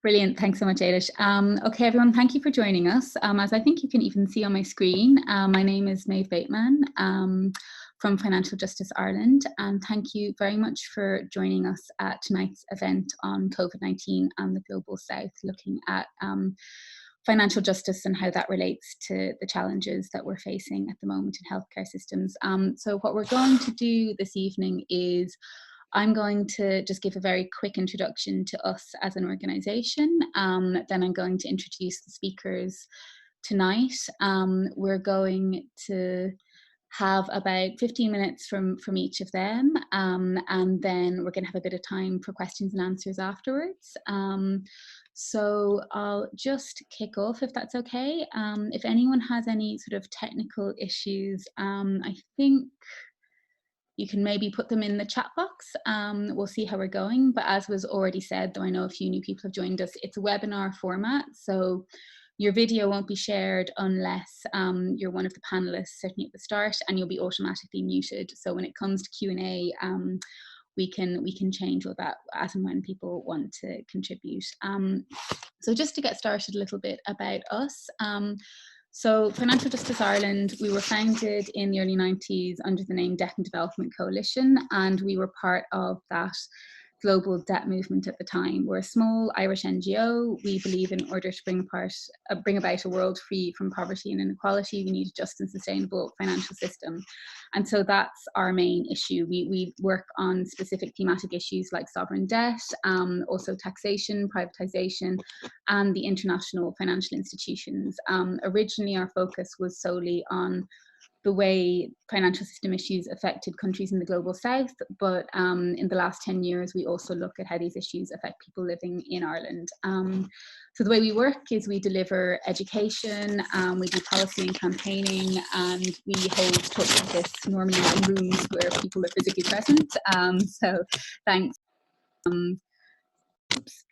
Brilliant. Thanks so much, Ailish. Okay, everyone, thank you for joining us. As I think you can even see on my screen, my name is Maeve Bateman from Financial Justice Ireland, and thank you very much for joining us at tonight's event on COVID-19 and the Global South, looking at financial justice and how that relates to the challenges that we're facing at the moment in healthcare systems. So what we're going to do this evening is I'm going to just give a very quick introduction to us as an organisation. Then I'm going to introduce the speakers tonight. We're going to have about 15 minutes from each of them, and then we're going to have a bit of time for questions and answers afterwards. So I'll just kick off if that's okay. If anyone has any sort of technical issues, I think you can maybe put them in the chat box. We'll see how we're going. But as was already said, though I know a few new people have joined us, it's a webinar format. So your video won't be shared unless you're one of the panelists, certainly at the start, and you'll be automatically muted. So when it comes to Q&A, we can change all that as and when people want to contribute. So just to get started a little bit about us. So Financial Justice Ireland, we were founded in the early 90s under the name Debt and Development Coalition, and we were part of that global debt movement at the time. We're a small Irish NGO. We believe in order to bring about a world free from poverty and inequality, we need a just and sustainable financial system. And so that's our main issue. We work on specific thematic issues like sovereign debt, also taxation, privatisation, and the international financial institutions. Originally, our focus was solely on the way financial system issues affected countries in the global south, but in the last 10 years, we also look at how these issues affect people living in Ireland. So the way we work is we deliver education, we do policy and campaigning, and we hold talks like this normally in rooms where people are physically present. So thanks.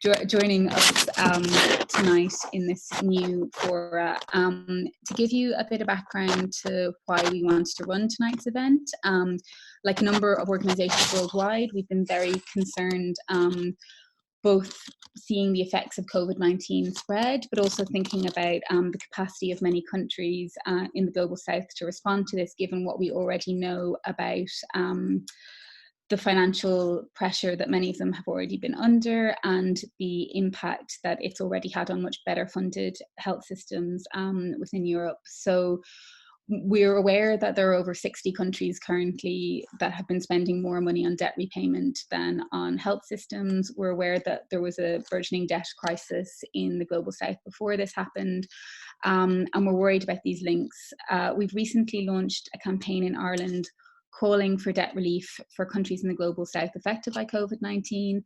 Joining us tonight in this new fora. To give you a bit of background to why we wanted to run tonight's event, like a number of organisations worldwide, we've been very concerned both seeing the effects of COVID-19 spread, but also thinking about the capacity of many countries in the global south to respond to this, given what we already know about the financial pressure that many of them have already been under, and the impact that it's already had on much better funded health systems within Europe. So we're aware that there are over 60 countries currently that have been spending more money on debt repayment than on health systems. We're aware that there was a burgeoning debt crisis in the global south before this happened, and we're worried about these links. We've recently launched a campaign in Ireland calling for debt relief for countries in the global south affected by COVID-19.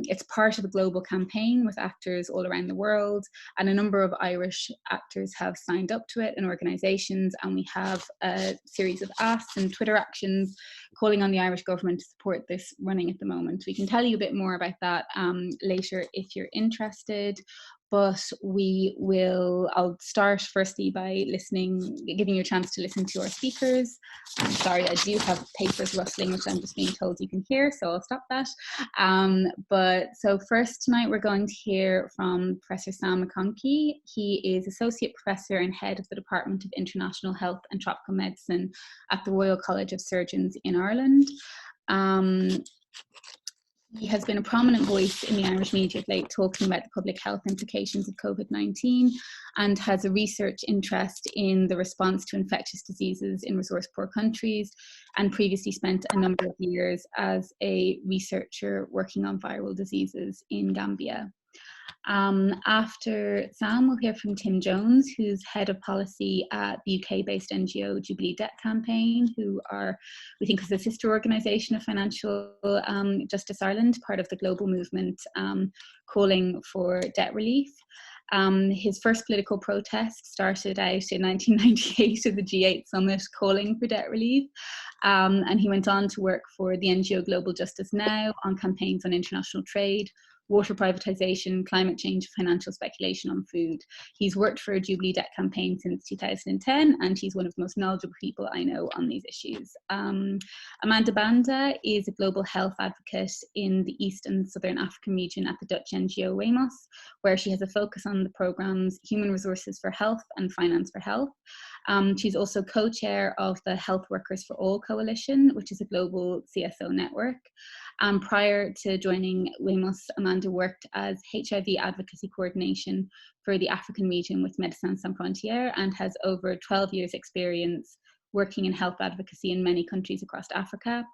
It's part of a global campaign with actors all around the world, and a number of Irish actors have signed up to it and organisations, and we have a series of asks and Twitter actions calling on the Irish government to support this running at the moment. We can tell you a bit more about that later if you're interested. But I'll start firstly by giving you a chance to listen to our speakers. I'm sorry, I do have papers rustling, which I'm just being told you can hear, so I'll stop that. So first tonight, we're going to hear from Professor Sam McConkey. He is Associate Professor and Head of the Department of International Health and Tropical Medicine at the Royal College of Surgeons in Ireland. He has been a prominent voice in the Irish media of late, talking about the public health implications of COVID-19, and has a research interest in the response to infectious diseases in resource-poor countries, and previously spent a number of years as a researcher working on viral diseases in Gambia. After Sam, we'll hear from Tim Jones, who's head of policy at the UK-based NGO Jubilee Debt Campaign, who we think is a sister organisation of Financial Justice Ireland, part of the global movement calling for debt relief. His first political protest started out in 1998 at the G8 summit calling for debt relief, and he went on to work for the NGO Global Justice Now on campaigns on international trade, water privatisation, climate change, financial speculation on food. He's worked for Jubilee Debt Campaign since 2010, and he's one of the most knowledgeable people I know on these issues. Amanda Banda is a global health advocate in the East and Southern African region at the Dutch NGO WEMOS, where she has a focus on the programmes Human Resources for Health and Finance for Health. She's also co-chair of the Health Workers for All Coalition, which is a global CSO network. Prior to joining WEMOS, Amanda worked as HIV advocacy coordination for the African region with Médecins Sans Frontières and has over 12 years experience working in health advocacy in many countries across Africa.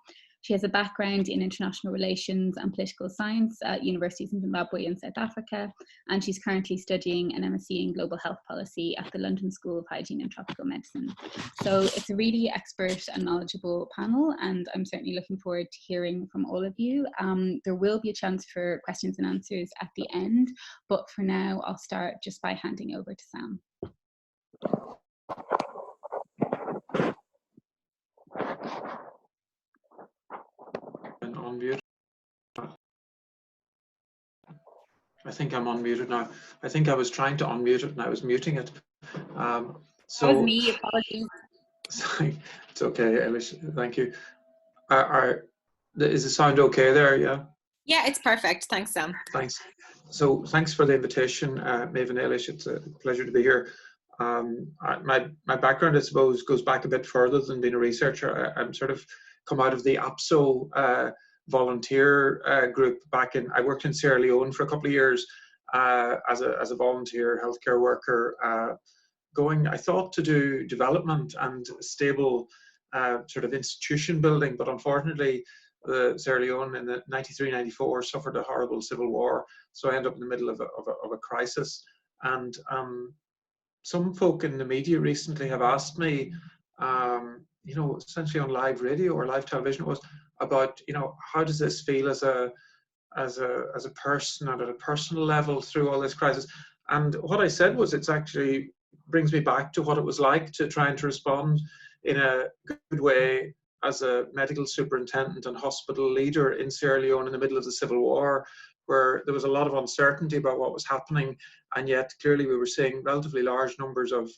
She has a background in international relations and political science at universities in Zimbabwe and South Africa, and she's currently studying an MSc in global health policy at the London School of Hygiene and Tropical Medicine. So it's a really expert and knowledgeable panel, and I'm certainly looking forward to hearing from all of you. There will be a chance for questions and answers at the end, but for now, I'll start just by handing over to Sam. Unmute. I think I'm unmuted now. I think I was trying to unmute it and I was muting it. That was me, apologies. Sorry, it's okay, Elish, thank you. Is the sound okay there, yeah? Yeah, it's perfect. Thanks, Sam. Thanks. So thanks for the invitation, Maeve and Elish. It's a pleasure to be here. My background, I suppose, goes back a bit further than being a researcher. I'm sort of come out of the APSO volunteer group back in, I worked in Sierra Leone for a couple of years as a volunteer healthcare worker, I thought to do development and stable sort of institution building, but unfortunately Sierra Leone in the 93-94 suffered a horrible civil war, so I ended up in the middle of a crisis. And some folk in the media recently have asked me, you know, essentially on live radio or live television, was about, you know, how does this feel as a person and at a personal level through all this crisis? And what I said was, it's actually brings me back to what it was like to trying to respond in a good way as a medical superintendent and hospital leader in Sierra Leone in the middle of the civil war, where there was a lot of uncertainty about what was happening, and yet clearly we were seeing relatively large numbers of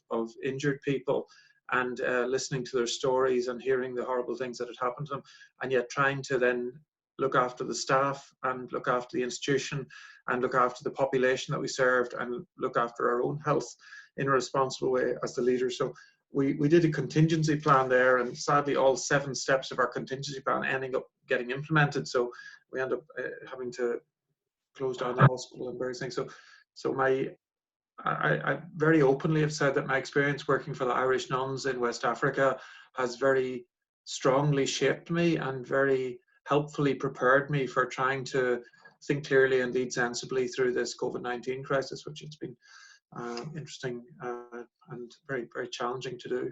injured people, and listening to their stories and hearing the horrible things that had happened to them, and yet trying to then look after the staff and look after the institution and look after the population that we served and look after our own health in a responsible way as the leader. So we did a contingency plan there, and sadly all 7 steps of our contingency plan ending up getting implemented. So we end up having to close down the hospital and various things. So I very openly have said that my experience working for the Irish nuns in West Africa has very strongly shaped me and very helpfully prepared me for trying to think clearly and lead sensibly through this COVID-19 crisis, which it's been interesting and very, very challenging to do.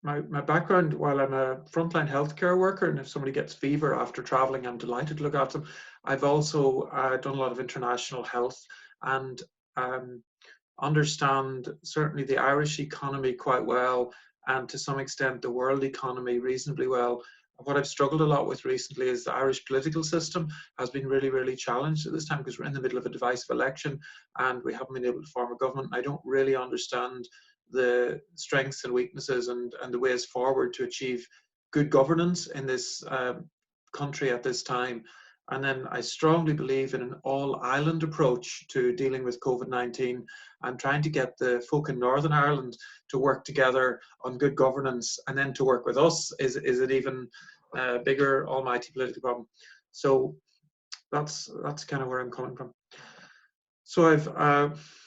My background, while I'm a frontline healthcare worker, and if somebody gets fever after traveling, I'm delighted to look after them. I've also done a lot of international health and understand certainly the Irish economy quite well, and to some extent the world economy reasonably well. What I've struggled a lot with recently is the Irish political system has been really, really challenged at this time, because we're in the middle of a divisive election and we haven't been able to form a government. I don't really understand the strengths and weaknesses and the ways forward to achieve good governance in this country at this time. And then I strongly believe in an all-island approach to dealing with COVID-19 and trying to get the folk in Northern Ireland to work together on good governance, and then to work with us is an even bigger almighty political problem. So that's kind of where I'm coming from. So I've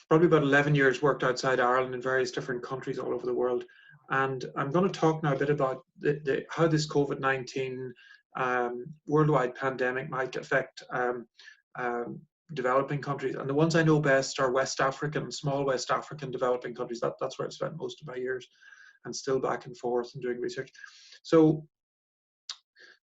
probably about 11 years worked outside Ireland in various different countries all over the world. And I'm going to talk now a bit about how this COVID-19 worldwide pandemic might affect developing countries. And the ones I know best are West African, small West African developing countries. That's where I've spent most of my years, and still back and forth and doing research. So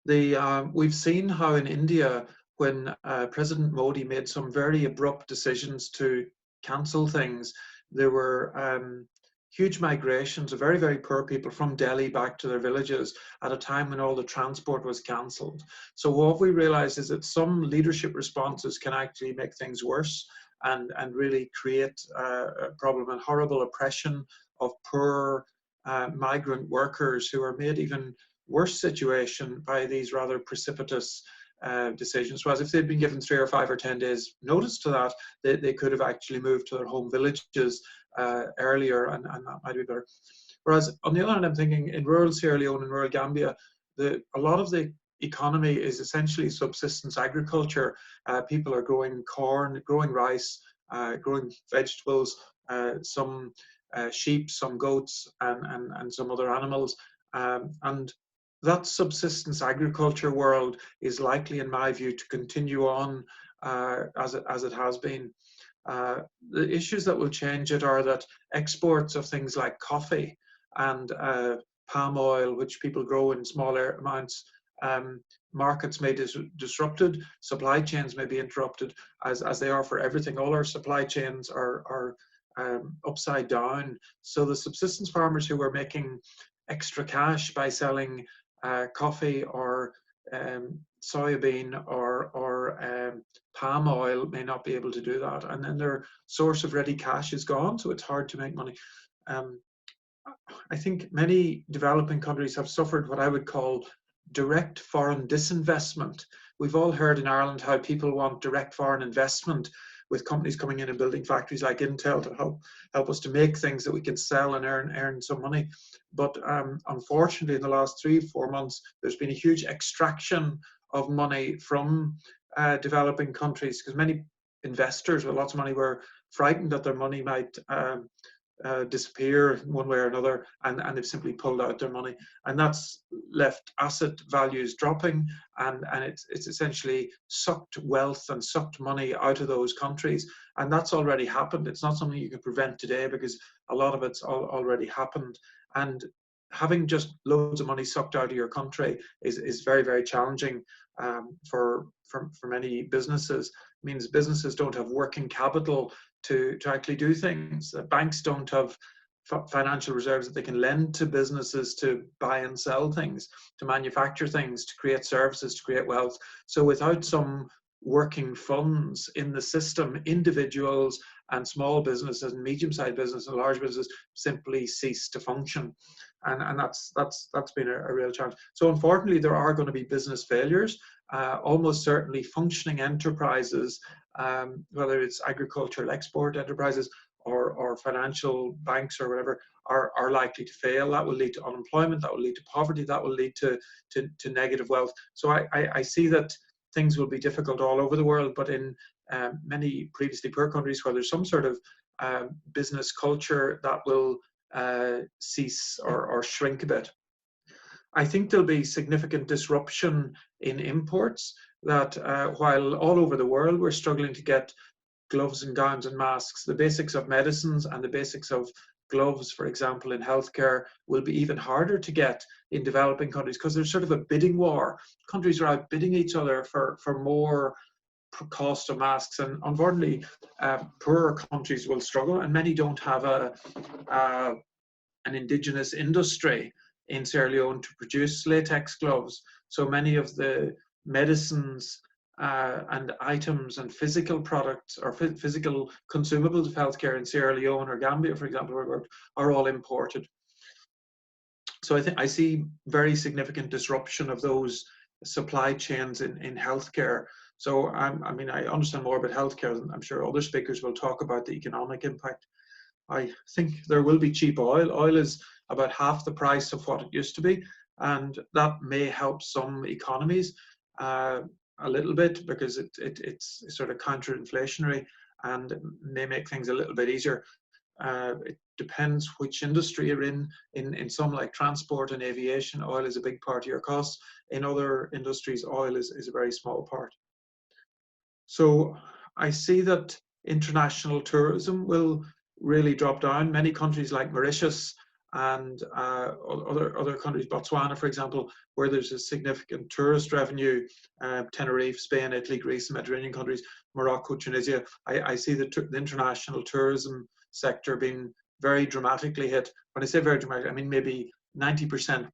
we've seen how in India, when President Modi made some very abrupt decisions to cancel things, there were huge migrations of very, very poor people from Delhi back to their villages at a time when all the transport was cancelled. So what we realized is that some leadership responses can actually make things worse and really create a problem and horrible oppression of poor migrant workers who are made even worse situation by these rather precipitous decisions. Whereas if they'd been given 3 or 5 or 10 days notice to that, they could have actually moved to their home villages earlier, and that might be better. Whereas on the other hand, I'm thinking in rural Sierra Leone and rural Gambia, a lot of the economy is essentially subsistence agriculture. People are growing corn, growing rice, growing vegetables, some sheep, some goats, and some other animals. And that subsistence agriculture world is likely, in my view, to continue on as it has been. The issues that will change it are that exports of things like coffee and palm oil, which people grow in smaller amounts, markets may be disrupted, supply chains may be interrupted, as they are for everything. All our supply chains are upside down. So the subsistence farmers who were making extra cash by selling coffee or soybean or palm oil may not be able to do that, and then their source of ready cash is gone, so it's hard to make money. I think many developing countries have suffered what I would call direct foreign disinvestment. We've all heard in Ireland how people want direct foreign investment, with companies coming in and building factories like Intel to help us to make things that we can sell and earn some money. But unfortunately, in the last 3-4 months, there's been a huge extraction of money from developing countries, because many investors with lots of money were frightened that their money might disappear one way or another, and they've simply pulled out their money, and that's left asset values dropping, and it's essentially sucked wealth and sucked money out of those countries, and that's already happened. It's not something you can prevent today, because a lot of it's already happened, and having just loads of money sucked out of your country is very, very challenging for many businesses. It means businesses don't have working capital to actually do things. Banks don't have financial reserves that they can lend to businesses to buy and sell things, to manufacture things, to create services, to create wealth. So without some working funds in the system, individuals and small businesses and medium-sized businesses and large businesses simply cease to function. And that's been a real challenge. So unfortunately, there are going to be business failures. Almost certainly functioning enterprises, whether it's agricultural export enterprises or financial banks or whatever, are likely to fail. That will lead to unemployment, that will lead to poverty, that will lead to negative wealth. So I see that things will be difficult all over the world, but in many previously poor countries where there's some sort of business culture, that will cease or shrink a bit. I think there'll be significant disruption in imports, that while all over the world we're struggling to get gloves and gowns and masks, the basics of medicines and the basics of gloves, for example, in healthcare, will be even harder to get in developing countries, because there's sort of a bidding war. Countries are outbidding each other for more cost of masks, and unfortunately, poorer countries will struggle, and many don't have an indigenous industry in Sierra Leone to produce latex gloves. So many of the medicines and items and physical products or physical consumables of healthcare in Sierra Leone or Gambia, for example, are all imported. So I see very significant disruption of those supply chains in healthcare. So I mean, I understand more about healthcare, and I'm sure other speakers will talk about the economic impact. I think there will be cheap oil. Oil is about half the price of what it used to be, and that may help some economies a little bit, because it's sort of counter-inflationary and may make things a little bit easier. It depends which industry you're in. In some, like transport and aviation, oil is a big part of your costs. In other industries, oil is a very small part. So I see that international tourism will really drop down. Many countries like Mauritius and other countries, Botswana, for example, where there's a significant tourist revenue, Tenerife, Spain, Italy, Greece, Mediterranean countries, Morocco, Tunisia, I see the international tourism sector being very dramatically hit. When I say very dramatic, I mean maybe 90%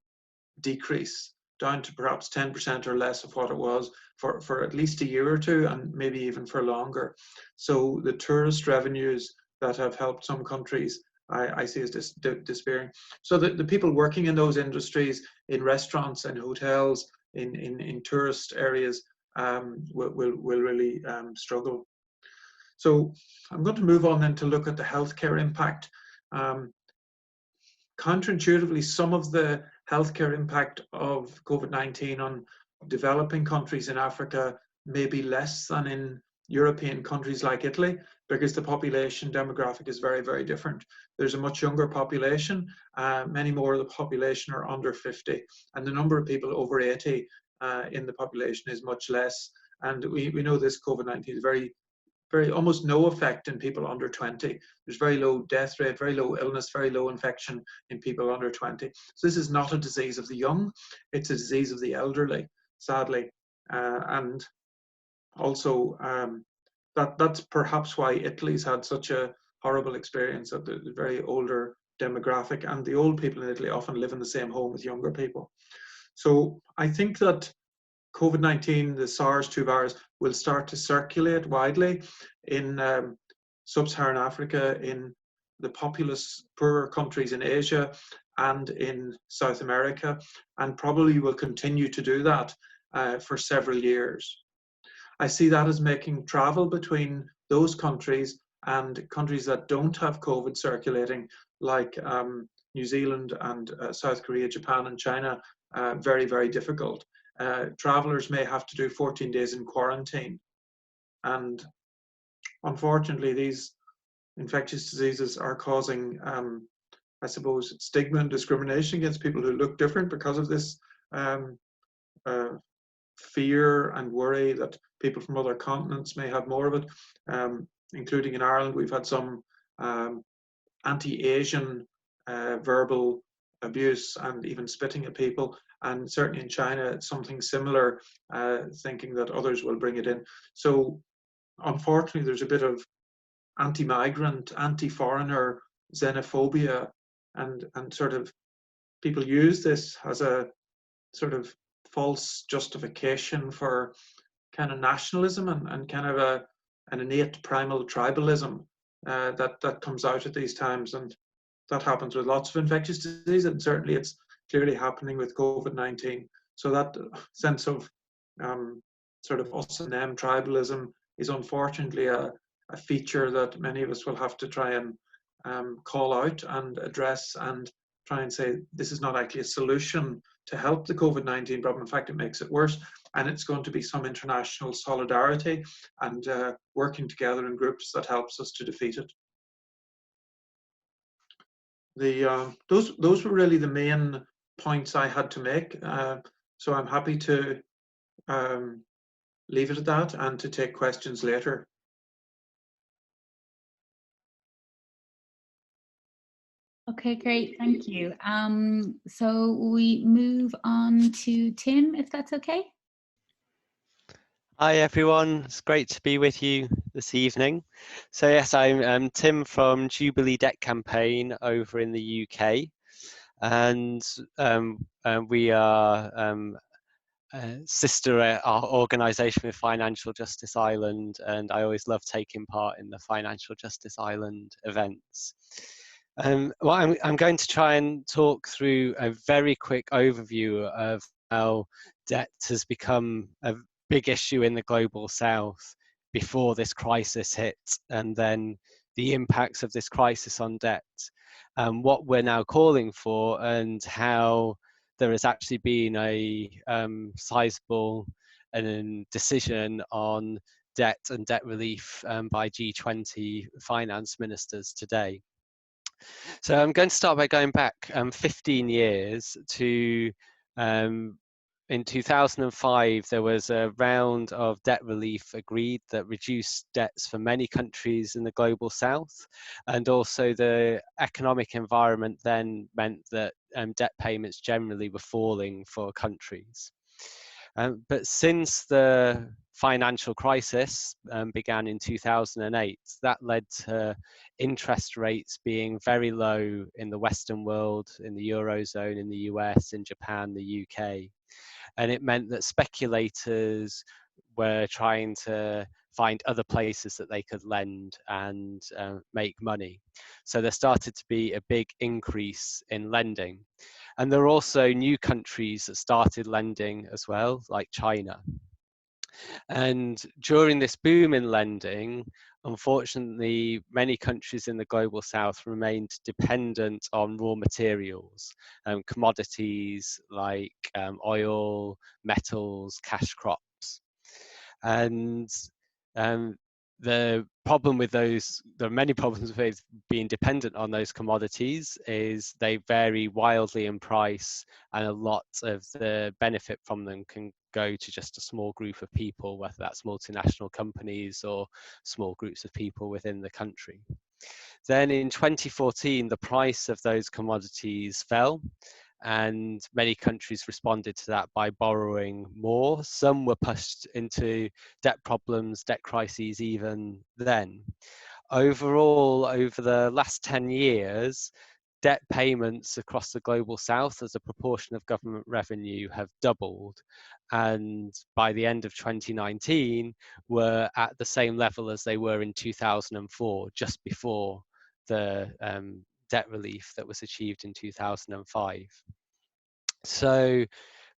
decrease, down to perhaps 10% or less of what it was for at least a year or two, and maybe even for longer. So the tourist revenues that have helped some countries, I see as disappearing. So the people working in those industries, in restaurants and hotels, in tourist areas, will really struggle. So I'm going to move on then to look at the healthcare impact. Counterintuitively, some of the healthcare impact of COVID-19 on developing countries in Africa may be less than in European countries like Italy, because the population demographic is very, very different. There's a much younger population. Many more of the population are under 50, and the number of people over 80 in the population is much less. And we know this COVID-19 is very almost no effect in people under 20. There's very low death rate, very low illness, very low infection in people under 20. So this is not a disease of the young, it's a disease of the elderly, sadly. And also that's perhaps why Italy's had such a horrible experience of the very older demographic, and the old people in Italy often live in the same home with younger people. So I think that COVID-19, the SARS-2 virus, will start to circulate widely in sub-Saharan Africa, in the populous, poorer countries in Asia, and in South America, and probably will continue to do that for several years. I see that as making travel between those countries and countries that don't have COVID circulating, like New Zealand and South Korea, Japan and China, very, very difficult. Travelers may have to do 14 days in quarantine. And unfortunately, these infectious diseases are causing, I suppose, stigma and discrimination against people who look different because of this fear and worry that people from other continents may have more of it. Including in Ireland, we've had some anti-Asian verbal abuse and even spitting at people. And certainly in China, something similar, thinking that others will bring it in. So unfortunately, there's a bit of anti-migrant, anti-foreigner xenophobia, and sort of people use this as a sort of false justification for kind of nationalism and kind of an innate primal tribalism that comes out at these times. And that happens with lots of infectious disease, and certainly it's clearly happening with COVID-19. So that sense of sort of us and them tribalism is unfortunately a feature that many of us will have to try and call out and address, and try and say this is not actually a solution to help the COVID-19 problem. In fact, it makes it worse, and it's going to be some international solidarity and working together in groups that helps us to defeat it. Those were really the main points I had to make. So I'm happy to leave it at that and to take questions later. Okay, great, thank you. So we move on to Tim, if that's okay. Hi everyone, it's great to be with you this evening. So yes, I'm Tim from Jubilee Debt Campaign over in the UK, and we are a sister organisation with Financial Justice Ireland, and I always love taking part in the Financial Justice Ireland events. Well, I'm going to try and talk through a very quick overview of how debt has become a big issue in the global south before this crisis hit, and then the impacts of this crisis on debt, what we're now calling for, and how there has actually been a sizable decision on debt and debt relief by G20 finance ministers today. So I'm going to start by going back 15 years to in 2005, there was a round of debt relief agreed that reduced debts for many countries in the global south, and also the economic environment then meant that debt payments generally were falling for countries. But since the financial crisis began in 2008, that led to interest rates being very low in the Western world, in the Eurozone, in the US, in Japan, the UK. And it meant that speculators were trying to find other places that they could lend and make money. So there started to be a big increase in lending. And there are also new countries that started lending as well, like China. And during this boom in lending, unfortunately, many countries in the global south remained dependent on raw materials, commodities like oil, metals, cash crops. And the problem with those, there are many problems with being dependent on those commodities, is they vary wildly in price, and a lot of the benefit from them can go to just a small group of people, whether that's multinational companies or small groups of people within the country. Then in 2014, the price of those commodities fell, and many countries responded to that by borrowing more. Some were pushed into debt problems, debt crises even then. Overall, over the last 10 years, debt payments across the global south as a proportion of government revenue have doubled, and by the end of 2019 were at the same level as they were in 2004, just before the debt relief that was achieved in 2005. So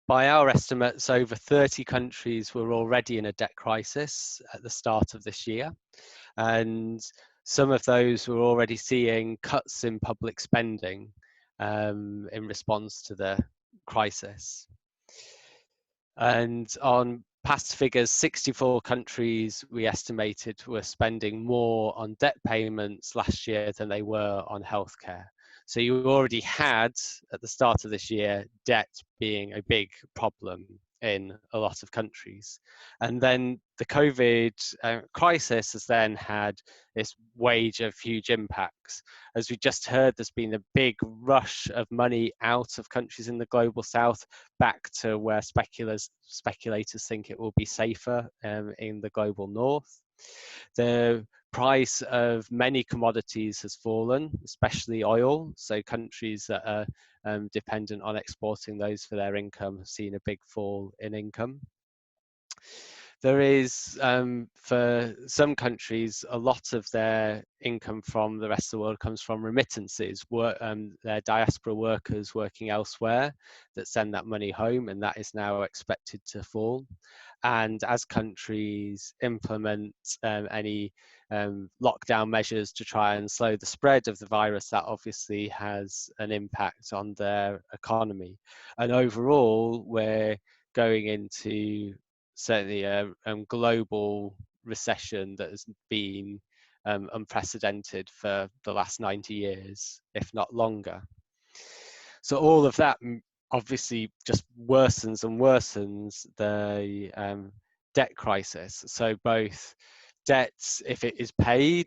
by our estimates, over 30 countries were already in a debt crisis at the start of this year, and some of those were already seeing cuts in public spending in response to the crisis. And on past figures, 64 countries we estimated were spending more on debt payments last year than they were on healthcare. So you already had, at the start of this year, debt being a big problem in a lot of countries. And then the COVID crisis has then had this wave of huge impacts. As we just heard, there's been a big rush of money out of countries in the global south back to where speculators think it will be safer in the global north. The price of many commodities has fallen, especially oil. So countries that are dependent on exporting those for their income have seen a big fall in income. There is, for some countries, a lot of their income from the rest of the world comes from remittances, their diaspora workers working elsewhere that send that money home, and that is now expected to fall. And as countries implement any lockdown measures to try and slow the spread of the virus, that obviously has an impact on their economy. And overall, we're going into certainly a global recession that has been unprecedented for the last 90 years, if not longer. So all of that obviously just worsens and worsens the debt crisis. So both debts, if it is paid,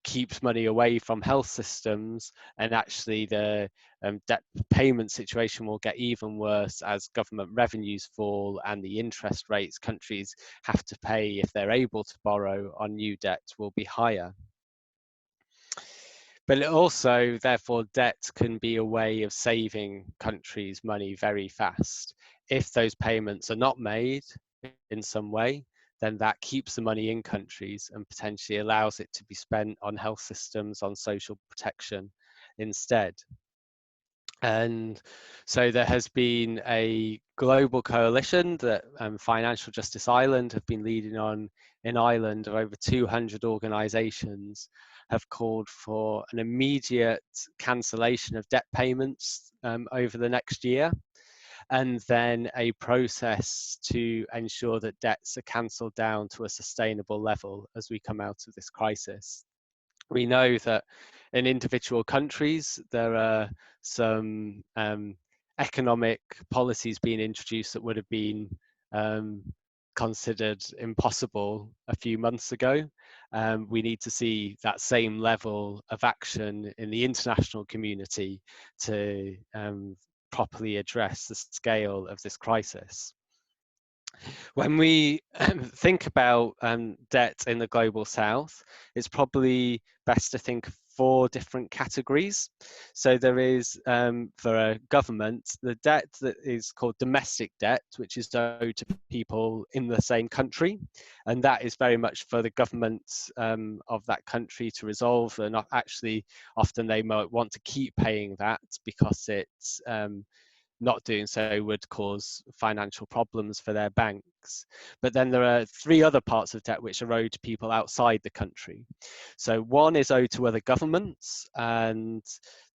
keeps money away from health systems, and actually the debt payment situation will get even worse as government revenues fall, and the interest rates countries have to pay if they're able to borrow on new debt will be higher. But it also, therefore, debt can be a way of saving countries money very fast. If those payments are not made in some way, then that keeps the money in countries and potentially allows it to be spent on health systems, on social protection instead. And so there has been a global coalition that Financial Justice Ireland have been leading on in Ireland, of over 200 organisations have called for an immediate cancellation of debt payments over the next year, and then a process to ensure that debts are cancelled down to a sustainable level as we come out of this crisis. We know that in individual countries, there are some economic policies being introduced that would have been considered impossible a few months ago. We need to see that same level of action in the international community to properly address the scale of this crisis. When we think about debt in the global south, it's probably best to think of 4 different categories. So there is, for a government, the debt that is called domestic debt, which is owed to people in the same country. And that is very much for the government of that country to resolve. And actually, often they might want to keep paying that because it's not doing so would cause financial problems for their banks. But then there are 3 other parts of debt which are owed to people outside the country. So one is owed to other governments, and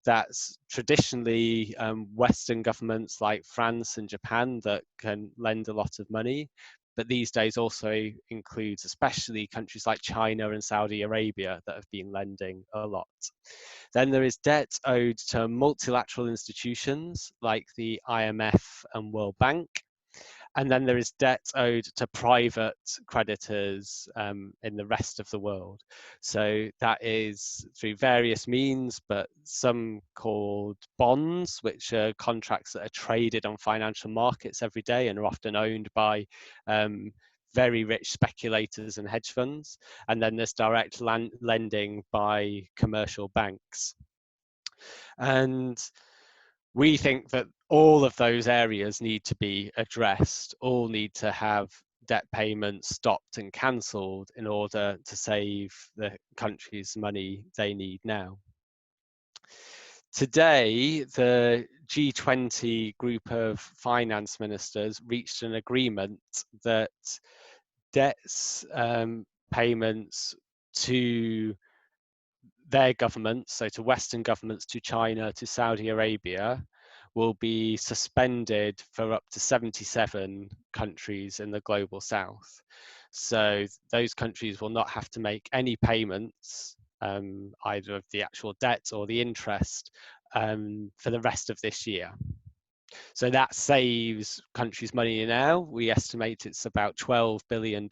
that's traditionally Western governments like France and Japan that can lend a lot of money. But these days also includes especially countries like China and Saudi Arabia that have been lending a lot. Then there is debt owed to multilateral institutions like the IMF and World Bank. And then there is debt owed to private creditors in the rest of the world. So that is through various means, but some called bonds, which are contracts that are traded on financial markets every day and are often owned by very rich speculators and hedge funds. And then there's direct lending by commercial banks. And we think that all of those areas need to be addressed, all need to have debt payments stopped and cancelled in order to save the countries money they need now. Today, the G20 group of finance ministers reached an agreement that debts payments to their governments, so to Western governments, to China, to Saudi Arabia, will be suspended for up to 77 countries in the global south. So those countries will not have to make any payments, either of the actual debt or the interest, for the rest of this year. So that saves countries money now. We estimate it's about $12 billion.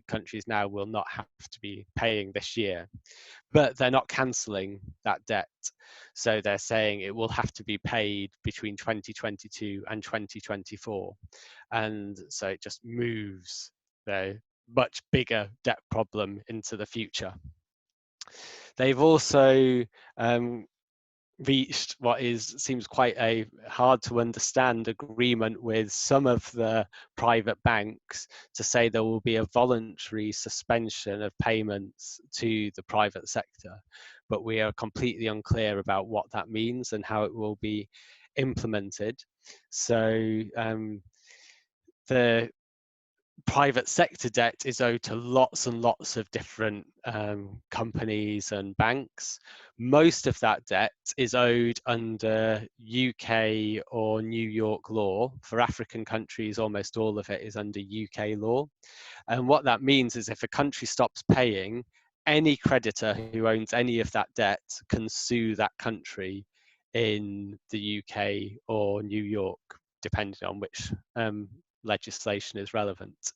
Countries now will not have to be paying this year, but they're not cancelling that debt. So they're saying it will have to be paid between 2022 and 2024. And so it just moves the much bigger debt problem into the future. They've also reached what seems quite a hard to understand agreement with some of the private banks to say there will be a voluntary suspension of payments to the private sector, but we are completely unclear about what that means and how it will be implemented. So the private sector debt is owed to lots and lots of different companies and banks. Most of that debt is owed under UK or New York law. For African countries, almost all of it is under UK law. And what that means is if a country stops paying, any creditor who owns any of that debt can sue that country in the UK or New York, depending on which legislation is relevant.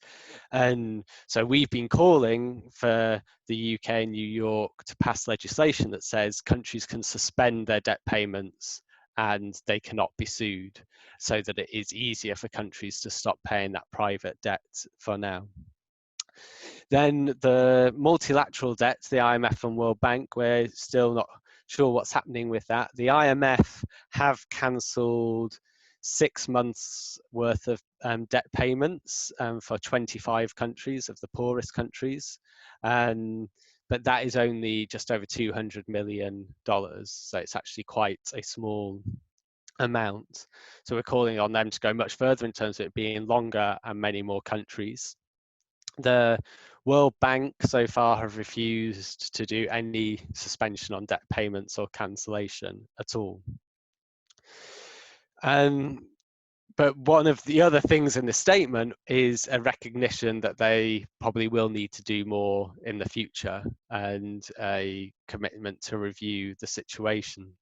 And so we've been calling for the UK and New York to pass legislation that says countries can suspend their debt payments and they cannot be sued, so that it is easier for countries to stop paying that private debt for now. Then the multilateral debt, the IMF and World Bank, we're still not sure what's happening with that. The IMF have cancelled 6 months worth of debt payments for 25 countries of the poorest countries. But that is only just over $200 million. So it's actually quite a small amount. So we're calling on them to go much further in terms of it being longer and many more countries. The World Bank so far have refused to do any suspension on debt payments or cancellation at all. But one of the other things in the statement is a recognition that they probably will need to do more in the future, and a commitment to review the situation.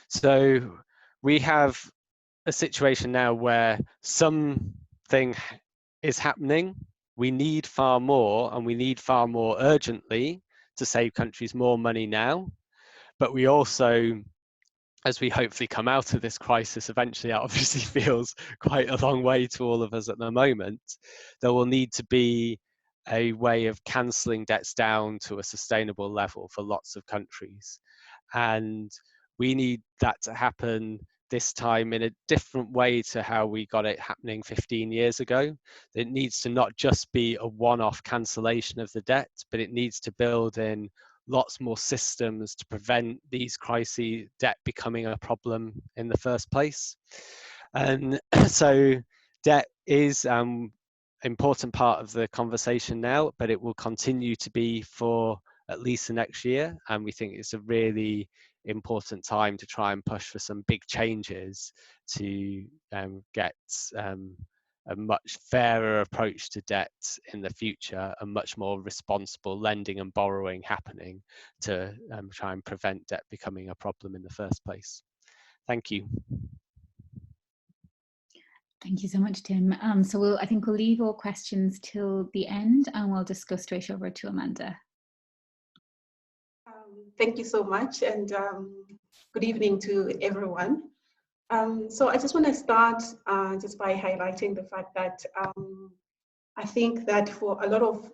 So we have a situation now where something is happening. We need far more, and we need far more urgently to save countries more money now. But we also as we hopefully come out of this crisis eventually, that obviously feels quite a long way to all of us at the moment, there will need to be a way of cancelling debts down to a sustainable level for lots of countries. And we need that to happen this time in a different way to how we got it happening 15 years ago. It needs to not just be a one-off cancellation of the debt, but it needs to build in lots more systems to prevent these crises, debt becoming a problem in the first place. And so debt is important part of the conversation now, but it will continue to be for at least the next year. And we think it's a really important time to try and push for some big changes to get a much fairer approach to debt in the future, a much more responsible lending and borrowing happening to try and prevent debt becoming a problem in the first place. Thank you. Thank you so much, Tim. So I think we'll leave all questions till the end, and we'll just go straight over to Amanda. Thank you so much, and good evening to everyone. So I just want to start just by highlighting the fact that I think that for a lot of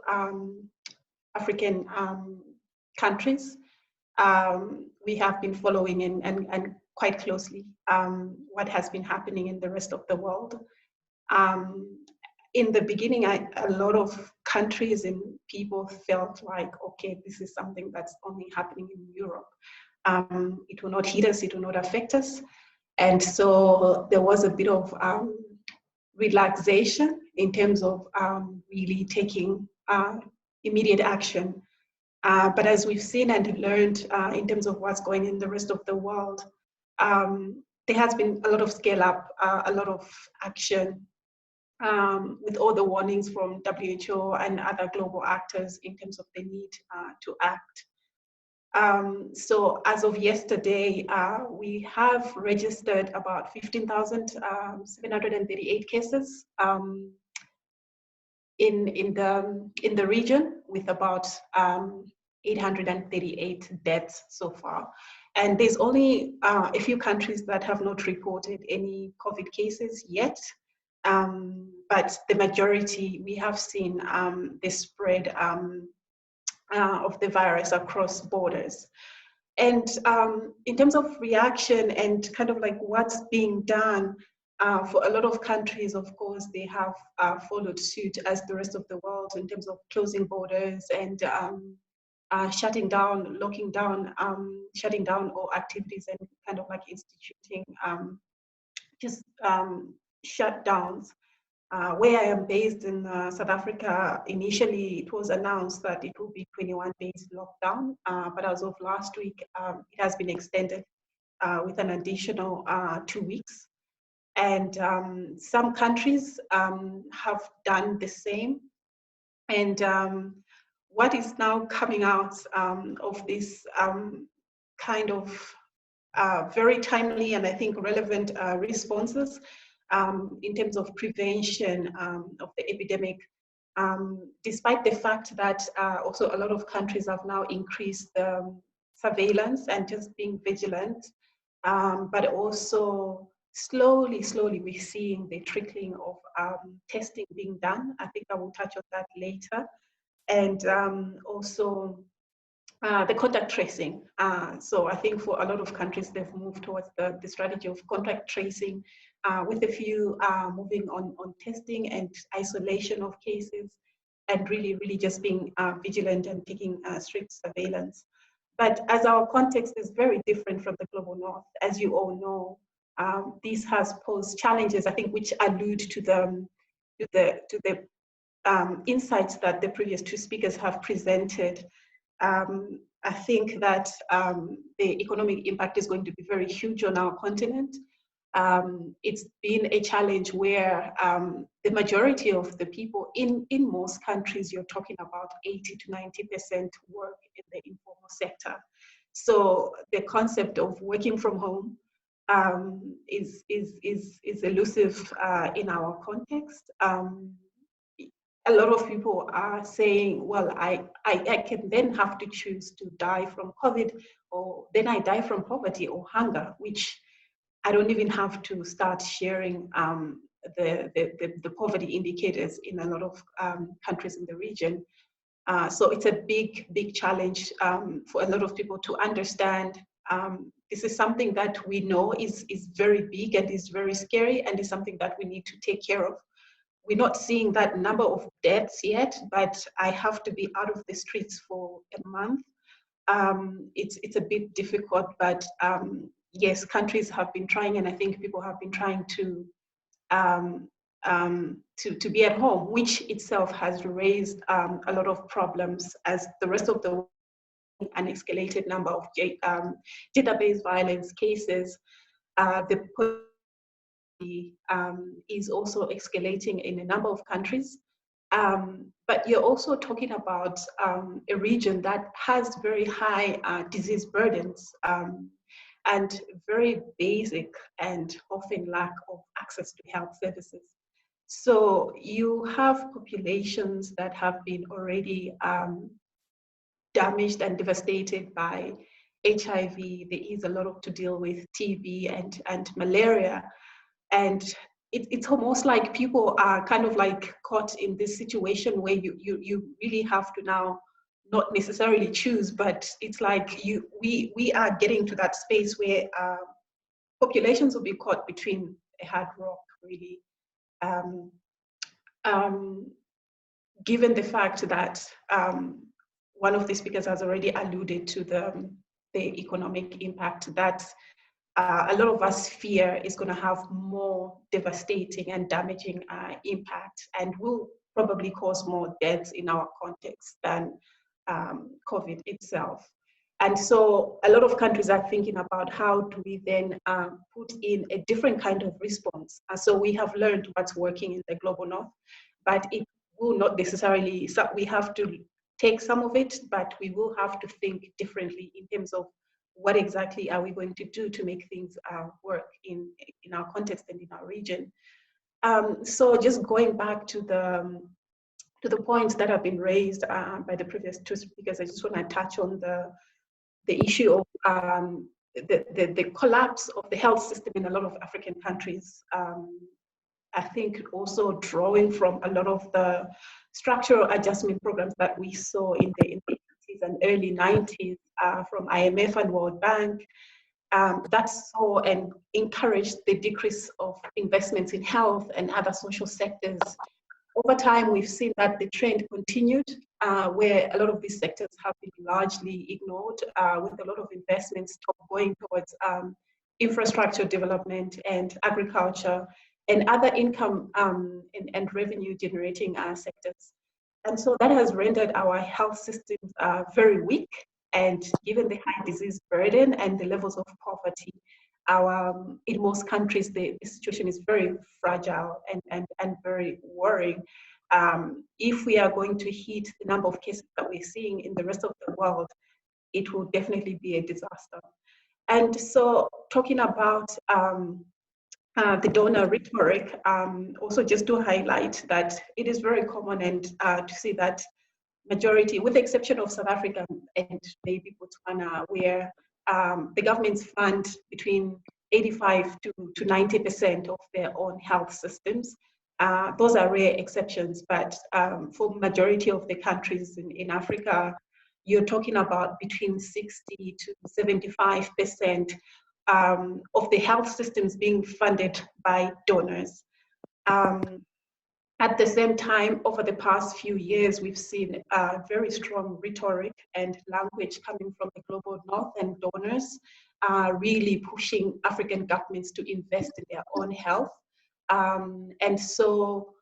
African countries, we have been following and quite closely what has been happening in the rest of the world. In the beginning, a lot of countries and people felt like, okay, this is something that's only happening in Europe. It will not hit us, it will not affect us. And so there was a bit of relaxation in terms of really taking immediate action. But as we've seen and learned in terms of what's going in the rest of the world, there has been a lot of scale up, a lot of action with all the warnings from WHO and other global actors in terms of the need to act. So as of yesterday, we have registered about 15,738 cases in the region, with about 838 deaths so far. And there's only a few countries that have not reported any COVID cases yet. But the majority, we have seen the spread of the virus across borders. And in terms of reaction and kind of like what's being done, for a lot of countries, of course, they have followed suit as the rest of the world in terms of closing borders and shutting down, locking down, shutting down all activities and kind of like instituting just shutdowns. Where I am based in South Africa, initially it was announced that it will be 21 days lockdown, but as of last week, it has been extended with an additional 2 weeks. And some countries have done the same. And what is now coming out of this kind of very timely and I think relevant responses in terms of prevention of the epidemic, despite the fact that also a lot of countries have now increased surveillance and just being vigilant, but also slowly we're seeing the trickling of testing being done. I think I will touch on that later. And also the contact tracing. So I think for a lot of countries, they've moved towards the strategy of contact tracing, with a few moving on testing and isolation of cases, and really just being vigilant and taking strict surveillance. But as our context is very different from the global north, as you all know, this has posed challenges, I think, which allude to the insights that the previous two speakers have presented. I think that the economic impact is going to be very huge on our continent. It's been a challenge where the majority of the people in most countries, you're talking about 80 to 90% work in the informal sector. So the concept of working from home is elusive in our context. a lot of people are saying, well, I can then have to choose to die from COVID, or then I die from poverty or hunger, which I don't even have to start sharing the poverty indicators in a lot of countries in the region. So it's a big challenge for a lot of people to understand. This is something that we know is very big and is very scary, and is something that we need to take care of. We're not seeing that number of deaths yet, but I have to be out of the streets for a month. It's a bit difficult, but yes, countries have been trying, and I think people have been trying to be at home, which itself has raised a lot of problems, as the rest of the world, an escalated number of gender-based violence cases. The is also escalating in a number of countries. But you're also talking about a region that has very high disease burdens and very basic and often lack of access to health services. So you have populations that have been already damaged and devastated by HIV. There is a lot to deal with TB and malaria. And it's almost like people are kind of like caught in this situation where you really have to now not necessarily choose, but it's like we are getting to that space where populations will be caught between a hard rock, really. Given the fact that one of the speakers has already alluded to the economic impact that a lot of us fear is going to have more devastating and damaging impact, and will probably cause more deaths in our context than COVID itself. And so a lot of countries are thinking about how do we then put in a different kind of response. So we have learned what's working in the global north, but it will not necessarily, so we have to take some of it, but we will have to think differently in terms of what exactly are we going to do to make things work in our context and in our region. So just going back to the points that have been raised by the previous two speakers, I just want to touch on the issue of the collapse of the health system in a lot of African countries. I think also drawing from a lot of the structural adjustment programs that we saw in the 80s and early 90s from IMF and World Bank, that saw and encouraged the decrease of investments in health and other social sectors. Over time, we've seen that the trend continued, where a lot of these sectors have been largely ignored, with a lot of investments going towards infrastructure development and agriculture and other income and revenue generating sectors. And so that has rendered our health systems very weak. And given the high disease burden and the levels of poverty, in most countries, the situation is very fragile and very worrying. If we are going to hit the number of cases that we're seeing in the rest of the world, it will definitely be a disaster. And so talking about the donor rhetoric, also just to highlight that it is very common and to see that majority, with the exception of South Africa and maybe Botswana, where the governments fund between 85 to 90% of their own health systems. Those are rare exceptions, but for majority of the countries in Africa, you're talking about between 60 to 75% of the health systems being funded by donors. At the same time, over the past few years, we've seen very strong rhetoric and language coming from the global north and donors really pushing African governments to invest in their own health. And so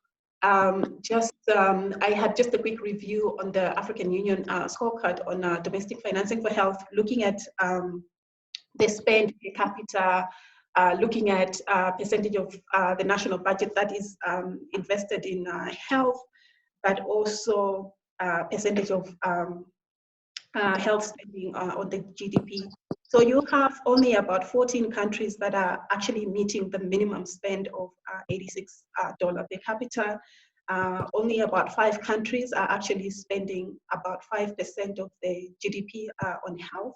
I had just a quick review on the African Union scorecard on domestic financing for health, looking at the spend per capita, looking at percentage of the national budget that is invested in health, but also percentage of health spending on the GDP. So you have only about 14 countries that are actually meeting the minimum spend of $86 per capita. only about 5 countries are actually spending about 5% of the GDP on health,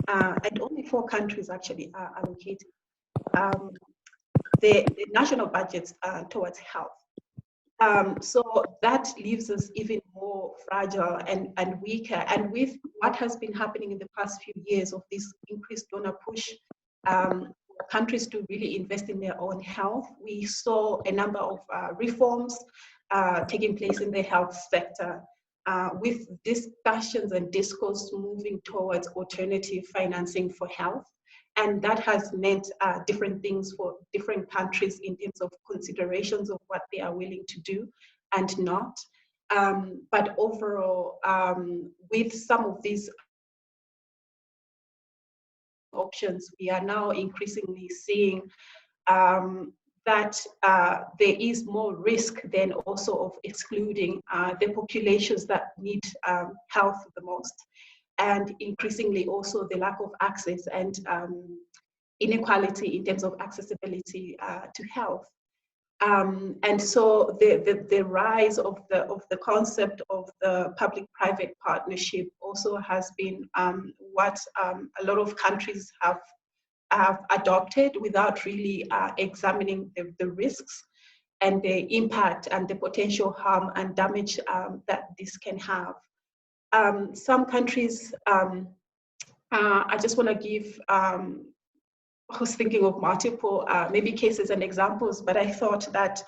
and only 4 countries actually are allocating the national budgets towards health. So that leaves us even more fragile and weaker. And with what has been happening in the past few years of this increased donor push, countries to really invest in their own health, we saw a number of reforms taking place in the health sector, with discussions and discourse moving towards alternative financing for health. And that has meant different things for different countries in terms of considerations of what they are willing to do and not. But overall, with some of these options, we are now increasingly seeing that there is more risk then also of excluding the populations that need health the most, and increasingly also the lack of access and inequality in terms of accessibility to health. And so the rise of the concept of the public-private partnership also has been what a lot of countries have adopted without really examining the risks and the impact and the potential harm and damage that this can have. Some countries, I just want to give, I was thinking of multiple maybe cases and examples, but I thought that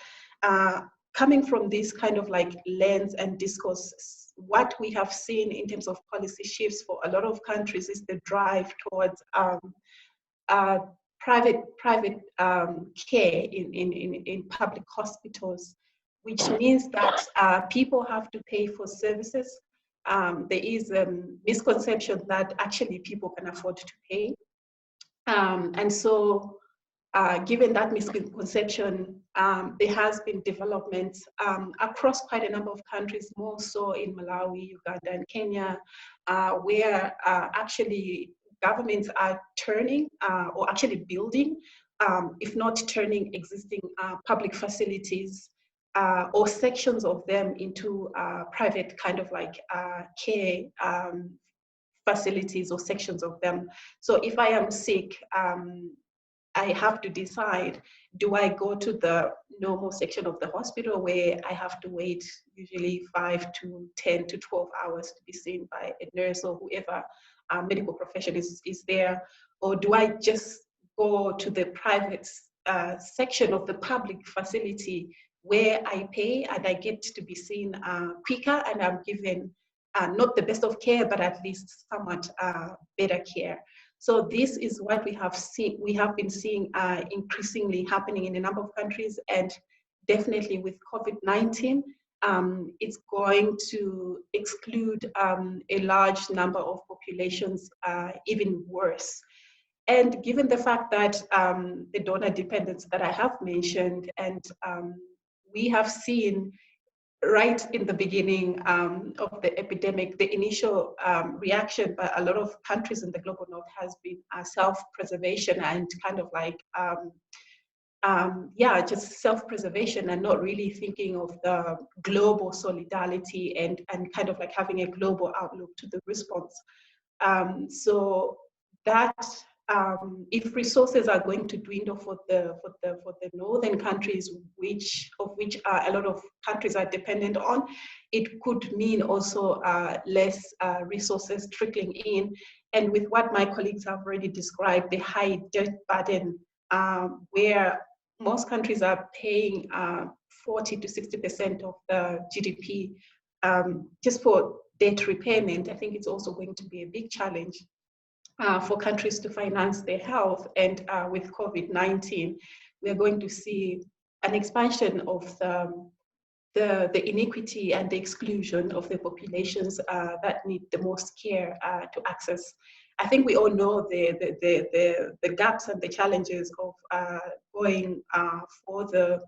coming from this kind of like lens and discourse, what we have seen in terms of policy shifts for a lot of countries is the drive towards private care in public hospitals, which means that people have to pay for services. There is a misconception that actually people can afford to pay. And so given that misconception, there has been developments across quite a number of countries, more so in Malawi, Uganda, and Kenya, where actually governments are turning or actually building, if not turning existing public facilities or sections of them into private kind of like care facilities or sections of them. So if I am sick, I have to decide, do I go to the normal section of the hospital where I have to wait usually 5 to 10 to 12 hours to be seen by a nurse or whoever medical profession is there, or do I just go to the private section of the public facility where I pay and I get to be seen quicker and I'm given not the best of care, but at least somewhat better care. So this is what we have seen. We have been seeing increasingly happening in a number of countries, and definitely with COVID-19, it's going to exclude a large number of populations even worse. And given the fact that the donor dependence that I have mentioned, and we have seen right in the beginning of the epidemic, the initial reaction by a lot of countries in the global north has been self-preservation and kind of like, just self-preservation and not really thinking of the global solidarity and kind of like having a global outlook to the response. So that if resources are going to dwindle for the northern countries, which a lot of countries are dependent on, it could mean also less resources trickling in. And with what my colleagues have already described, the high debt burden, where most countries are paying 40 to 60% of the GDP just for debt repayment, I think it's also going to be a big challenge for countries to finance their health. And with COVID-19, we're going to see an expansion of the inequity and the exclusion of the populations that need the most care to access. I think we all know the gaps and the challenges of going for the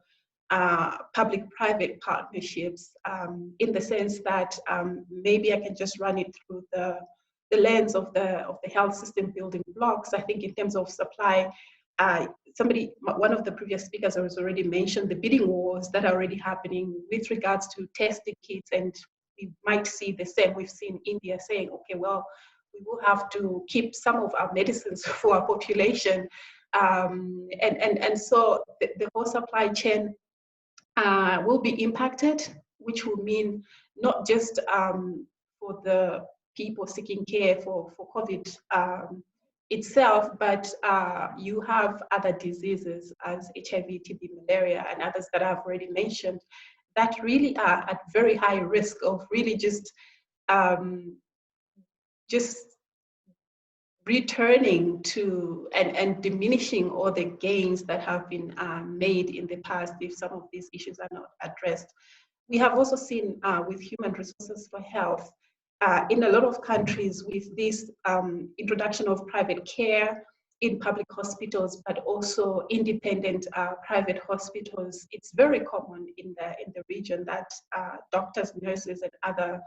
public-private partnerships, in the sense that maybe I can just run it through the lens of the health system building blocks. I think in terms of supply, one of the previous speakers has already mentioned the bidding wars that are already happening with regards to testing kits, and we might see the same. We've seen India saying, okay, well, we will have to keep some of our medicines for our population. And so the whole supply chain will be impacted, which will mean not just for the people seeking care for COVID itself, but you have other diseases as HIV, TB, malaria, and others that I've already mentioned that really are at very high risk of really just returning to and diminishing all the gains that have been made in the past if some of these issues are not addressed. We have also seen with human resources for health in a lot of countries with this introduction of private care in public hospitals, but also independent private hospitals. It's very common in the region that doctors, nurses, and other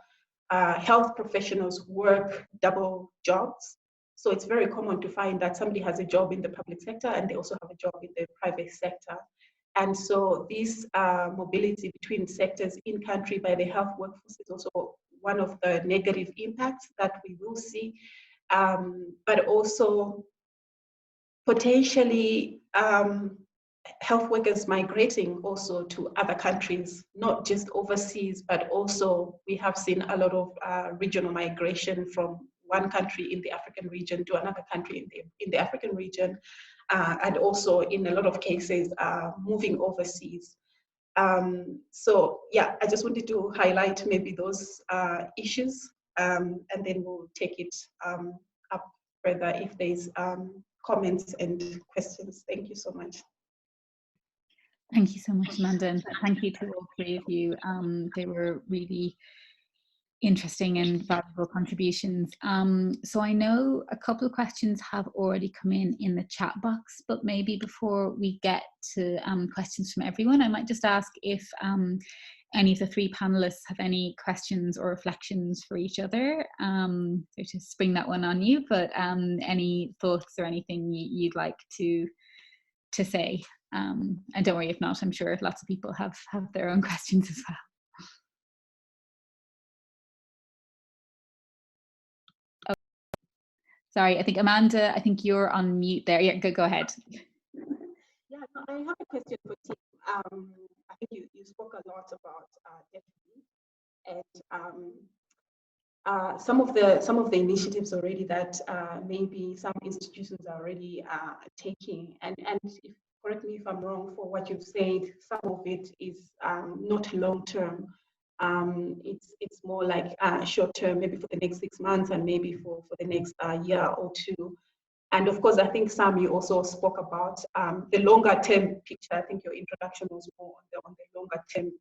health professionals work double jobs. So it's very common to find that somebody has a job in the public sector and they also have a job in the private sector. And so this mobility between sectors in country by the health workforce is also one of the negative impacts that we will see, but also potentially health workers migrating also to other countries, not just overseas, but also we have seen a lot of regional migration from one country in the African region to another country in the African region, and also in a lot of cases moving overseas. So yeah, I just wanted to highlight maybe those issues, and then we'll take it up further if there's comments and questions. Thank you so much. Thank you so much, Amanda, and thank you to all three of you. They were really interesting and valuable contributions. So I know a couple of questions have already come in the chat box, but maybe before we get to questions from everyone, I might just ask if any of the three panelists have any questions or reflections for each other. So to spring that one on you, but any thoughts or anything you'd like to say? And don't worry if not, I'm sure lots of people have their own questions as well. Sorry, I think Amanda, I think you're on mute there. Yeah, go ahead. Yeah, no, I have a question for Tim. I think you spoke a lot about debt relief and some of the initiatives already that maybe some institutions are already taking. And if, correct me if I'm wrong for what you've said, some of it is not long term. It's more like short term, maybe for the next 6 months and maybe for the next year or two. And of course, I think Sam, you also spoke about the longer term picture. I think your introduction was more on the longer term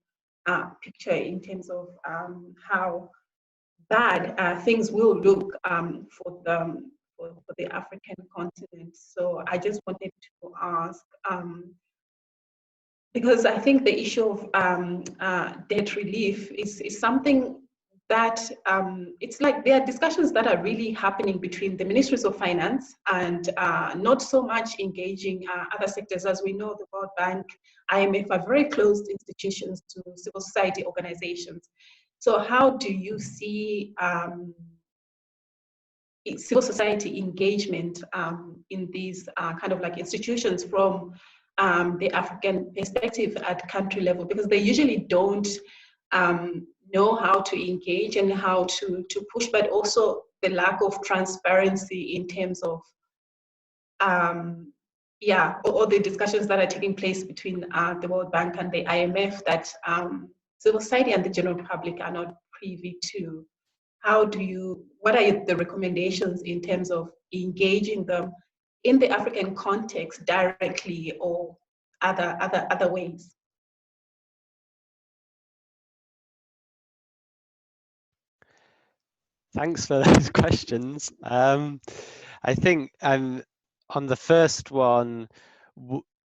picture in terms of how bad things will look for the African continent. So I just wanted to ask, because I think the issue of debt relief is something that it's like there are discussions that are really happening between the ministries of finance and not so much engaging other sectors. As we know, the World Bank, IMF are very closed institutions to civil society organizations. So how do you see civil society engagement in these kind of like institutions from the African perspective at country level? Because they usually don't know how to engage and how to push, but also the lack of transparency in terms of all the discussions that are taking place between the World Bank and the IMF that civil society and the general public are not privy to. What are the recommendations in terms of engaging them in the African context directly or other ways? Thanks for those questions. I think on the first one,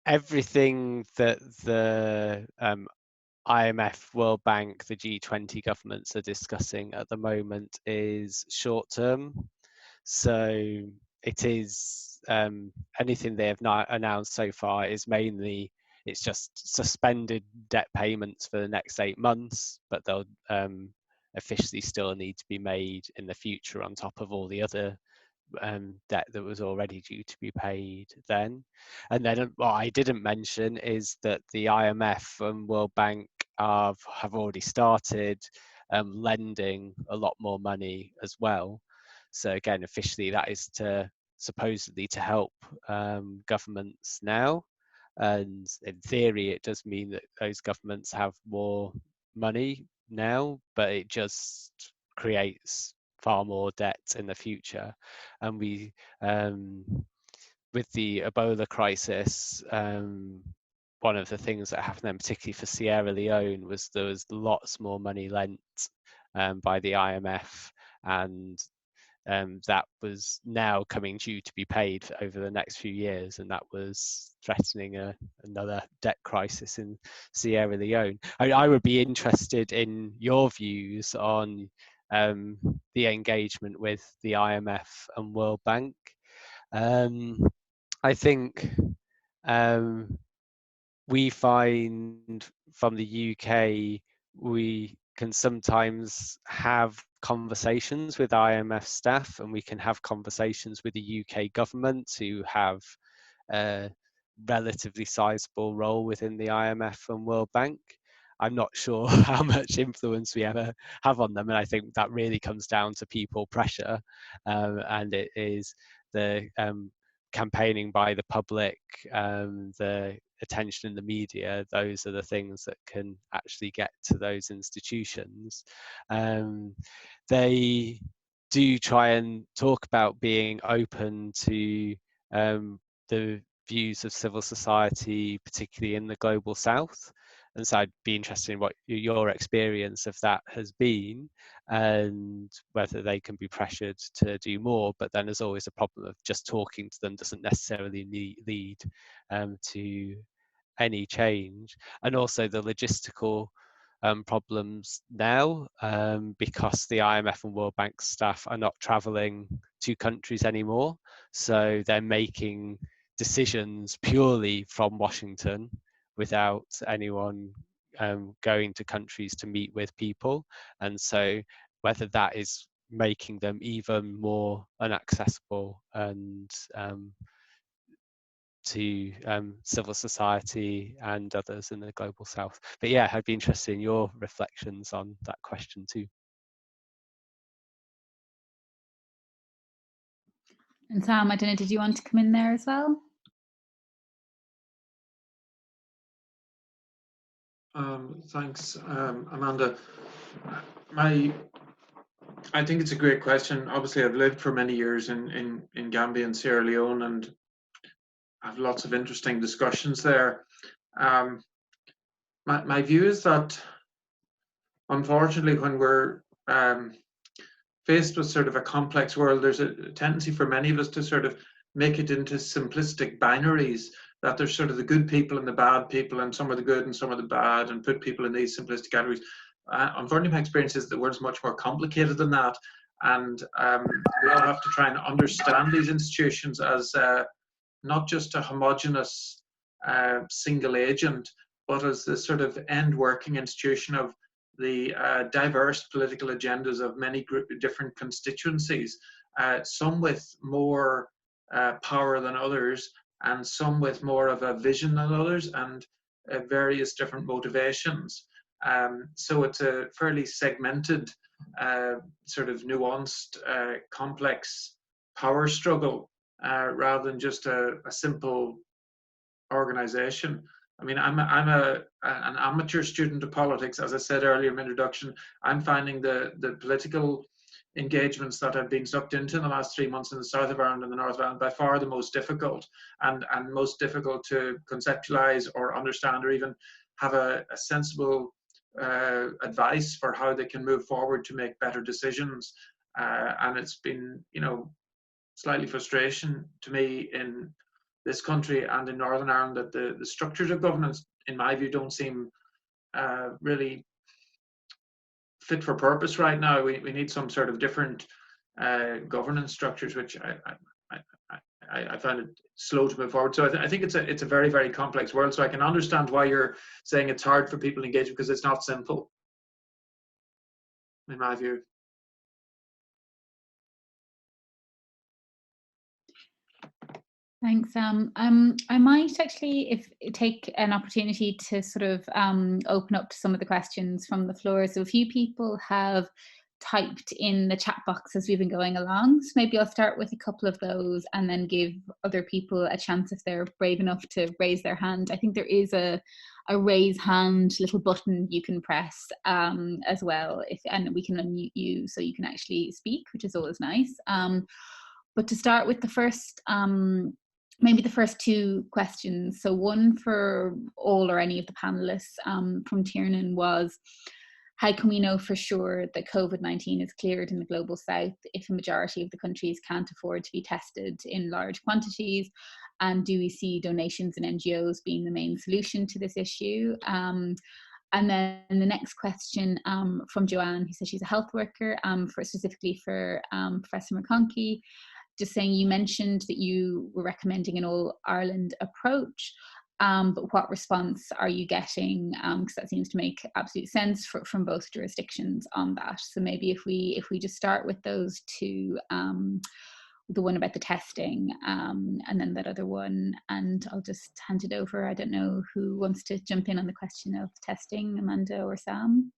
everything that the IMF, World Bank, the G20 governments are discussing at the moment is short term. So it is anything they have not announced so far is mainly it's just suspended debt payments for the next 8 months, but they'll officially still need to be made in the future on top of all the other debt that was already due to be paid then. And then what I didn't mention is that the IMF and World Bank have already started lending a lot more money as well. So again, officially that is supposedly to help governments now. And in theory, it does mean that those governments have more money now, but it just creates far more debt in the future. And we, with the Ebola crisis, one of the things that happened then, particularly for Sierra Leone, was there was lots more money lent by the IMF, and that was now coming due to be paid over the next few years, and that was threatening another debt crisis in Sierra Leone. I would be interested in your views on the engagement with the IMF and World Bank. I think we find from the UK we can sometimes have conversations with IMF staff, and we can have conversations with the UK government who have a relatively sizable role within the IMF and World Bank. I'm not sure how much influence we ever have on them, and I think that really comes down to people pressure, and it is the campaigning by the public, the attention in the media. Those are the things that can actually get to those institutions. They do try and talk about being open to the views of civil society, particularly in the global south. And so I'd be interested in what your experience of that has been, and whether they can be pressured to do more. But then there's always a problem of just talking to them doesn't necessarily lead to any change. And also the logistical problems now, because the IMF and World Bank staff are not traveling to countries anymore. So they're making decisions purely from Washington without anyone going to countries to meet with people. And so whether that is making them even more inaccessible and to civil society and others in the global south. But yeah, I'd be interested in your reflections on that question too. And Sam, I don't know, did you want to come in there as well? Thanks, Amanda. I think it's a great question. Obviously, I've lived for many years in Gambia and Sierra Leone, and I have lots of interesting discussions there. My view is that, unfortunately, when we're faced with sort of a complex world, there's a tendency for many of us to sort of make it into simplistic binaries, that there's sort of the good people and the bad people, and some are the good and some are the bad, and put people in these simplistic categories. Unfortunately, my experience is that the world's much more complicated than that, and we all have to try and understand these institutions as not just a homogenous single agent, but as the sort of end working institution of the diverse political agendas of many different constituencies, some with more power than others, and some with more of a vision than others, and various different motivations. So it's a fairly segmented, sort of nuanced, complex power struggle, rather than just a simple organization. I mean, I'm an amateur student of politics, as I said earlier in my introduction. I'm finding the political engagements that I've been sucked into in the last 3 months in the south of Ireland and the north of Ireland by far the most difficult, and most difficult to conceptualize or understand, or even have a sensible advice for how they can move forward to make better decisions. And it's been, slightly frustration to me in this country and in Northern Ireland that the structures of governance, in my view, don't seem really fit for purpose right now. We need some sort of different governance structures, which I find it slow to move forward. So I think it's a very, very complex world. So I can understand why you're saying it's hard for people to engage, because it's not simple, in my view. Thanks, Sam. I might actually take an opportunity to sort of open up to some of the questions from the floor. So a few people have typed in the chat box as we've been going along. So maybe I'll start with a couple of those and then give other people a chance if they're brave enough to raise their hand. I think there is a raise hand little button you can press as well, and we can unmute you so you can actually speak, which is always nice. But to start with the first, maybe the first two questions. So one for all or any of the panelists from Tiernan was, how can we know for sure that COVID-19 is cleared in the global south if a majority of the countries can't afford to be tested in large quantities? And do we see donations and NGOs being the main solution to this issue? And then the next question from Joanne, who says she's a health worker, specifically for Professor McConkey, just saying, you mentioned that you were recommending an all-Ireland approach, but what response are you getting? Because that seems to make absolute sense from both jurisdictions on that. So maybe if we just start with those two, the one about the testing, and then that other one, and I'll just hand it over. I don't know who wants to jump in on the question of testing, Amanda or Sam?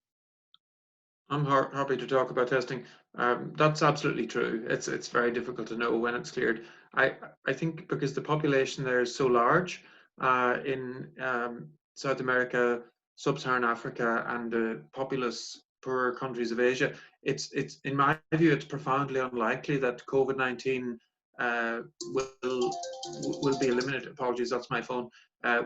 I'm happy to talk about testing. That's absolutely true. It's very difficult to know when it's cleared. I think because the population there is so large in South America, Sub-Saharan Africa, and the populous poorer countries of Asia, it's in my view, it's profoundly unlikely that COVID-19 will be eliminated. Apologies, that's my phone.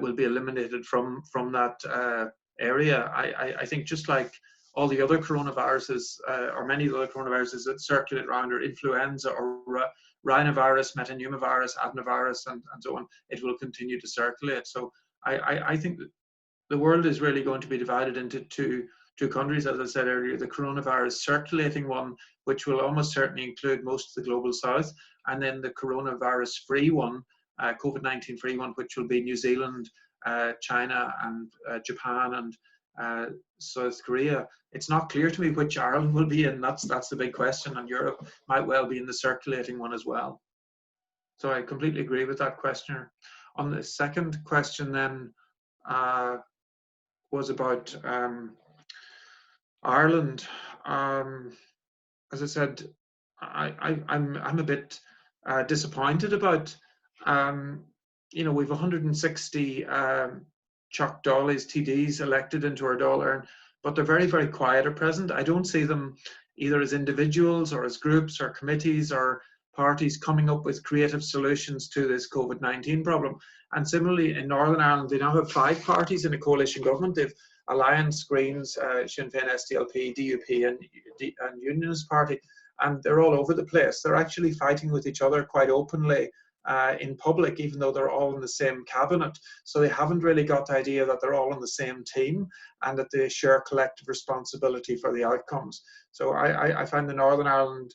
Will be eliminated from that area. I think just like all the other coronaviruses, or many of the other coronaviruses that circulate around, or influenza, or rhinovirus, metapneumovirus, adenovirus, and so on, it will continue to circulate. So I think that the world is really going to be divided into two countries, as I said earlier, the coronavirus circulating one, which will almost certainly include most of the global south, and then the coronavirus free one, COVID-19 free one, which will be New Zealand, China, and Japan, and South Korea. It's not clear to me which Ireland will be in. That's the big question, and Europe might well be in the circulating one as well. So I completely agree with that questioner. On the second question then, was about Ireland. As I said, I'm a bit disappointed about, we've 160 Chuck Dolly's TDs elected into our Dáil, but they're very, very quiet at present. I don't see them either as individuals or as groups or committees or parties coming up with creative solutions to this COVID-19 problem. And similarly, in Northern Ireland, they now have 5 parties in a coalition government. They've Alliance, Greens, Sinn Féin, SDLP, DUP, and Unionist Party, and they're all over the place. They're actually fighting with each other quite openly in public, even though they're all in the same cabinet. So they haven't really got the idea that they're all on the same team and that they share collective responsibility for the outcomes. So I find the Northern Ireland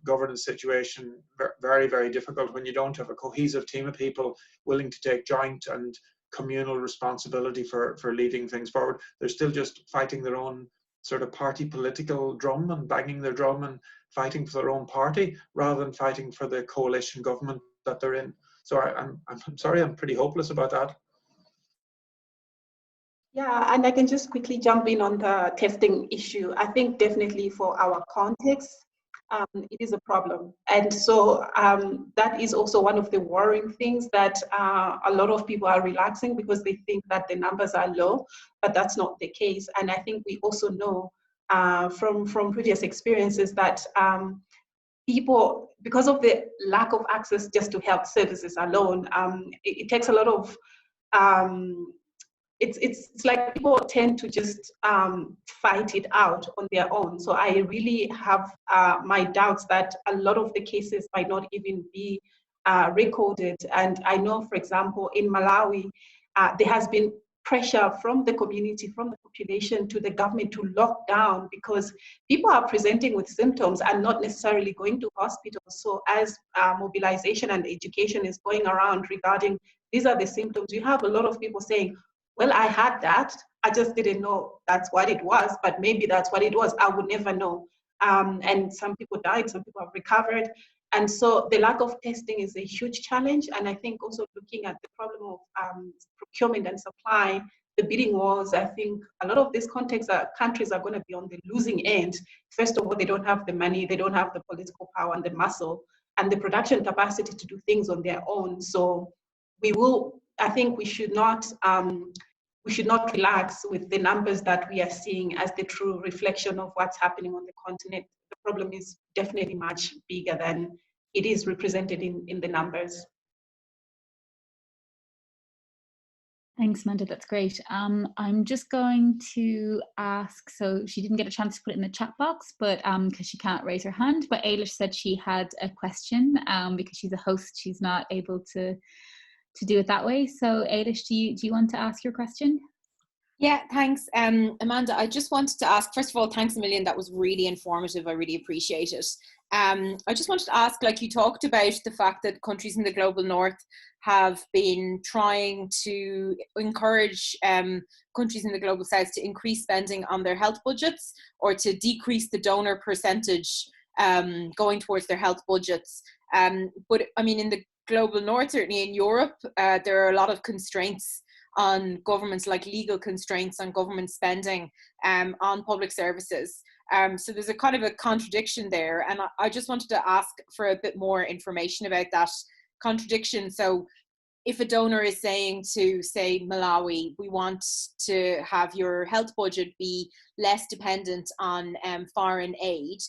governance situation very, very difficult when you don't have a cohesive team of people willing to take joint and communal responsibility for leading things forward. They're still just fighting their own sort of party political drum and banging their drum and fighting for their own party rather than fighting for the coalition government that they're in. So I'm sorry, I'm pretty hopeless about that. Yeah, and I can just quickly jump in on the testing issue. I think definitely for our context, it is a problem. And so that is also one of the worrying things, that a lot of people are relaxing because they think that the numbers are low, but that's not the case. And I think we also know from previous experiences that people, because of the lack of access just to health services alone, it takes a lot of it's like people tend to just fight it out on their own. So I really have my doubts that a lot of the cases might not even be recorded. And I know, for example, in Malawi, there has been pressure from the community, from the population to the government to lock down, because people are presenting with symptoms and not necessarily going to hospitals. So as mobilization and education is going around regarding these are the symptoms, you have a lot of people saying, well, I had that, I just didn't know that's what it was, but maybe that's what it was, I would never know. And some people died, some people have recovered. And so the lack of testing is a huge challenge. And I think also looking at the problem of procurement and supply, the bidding wars, I think a lot of these countries are going to be on the losing end. First of all, they don't have the money, they don't have the political power and the muscle and the production capacity to do things on their own. So I think we should not relax with the numbers that we are seeing as the true reflection of what's happening on the continent. The problem is definitely much bigger than it is represented in the numbers. Thanks, Amanda, that's great. I'm just going to ask, so she didn't get a chance to put it in the chat box, but because she can't raise her hand, but Ailish said she had a question. Because she's a host, she's not able to do it that way. So Ailish, do you want to ask your question? Yeah, thanks. Amanda, I just wanted to ask, first of all, thanks a million. That was really informative. I really appreciate it. I just wanted to ask, like you talked about the fact that countries in the global north have been trying to encourage countries in the global south to increase spending on their health budgets or to decrease the donor percentage going towards their health budgets. But I mean, in the global north, certainly in Europe, there are a lot of constraints on governments, like legal constraints on government spending on public services. So there's a kind of a contradiction there. And I just wanted to ask for a bit more information about that contradiction. So if a donor is saying to, say, Malawi, we want to have your health budget be less dependent on foreign aid,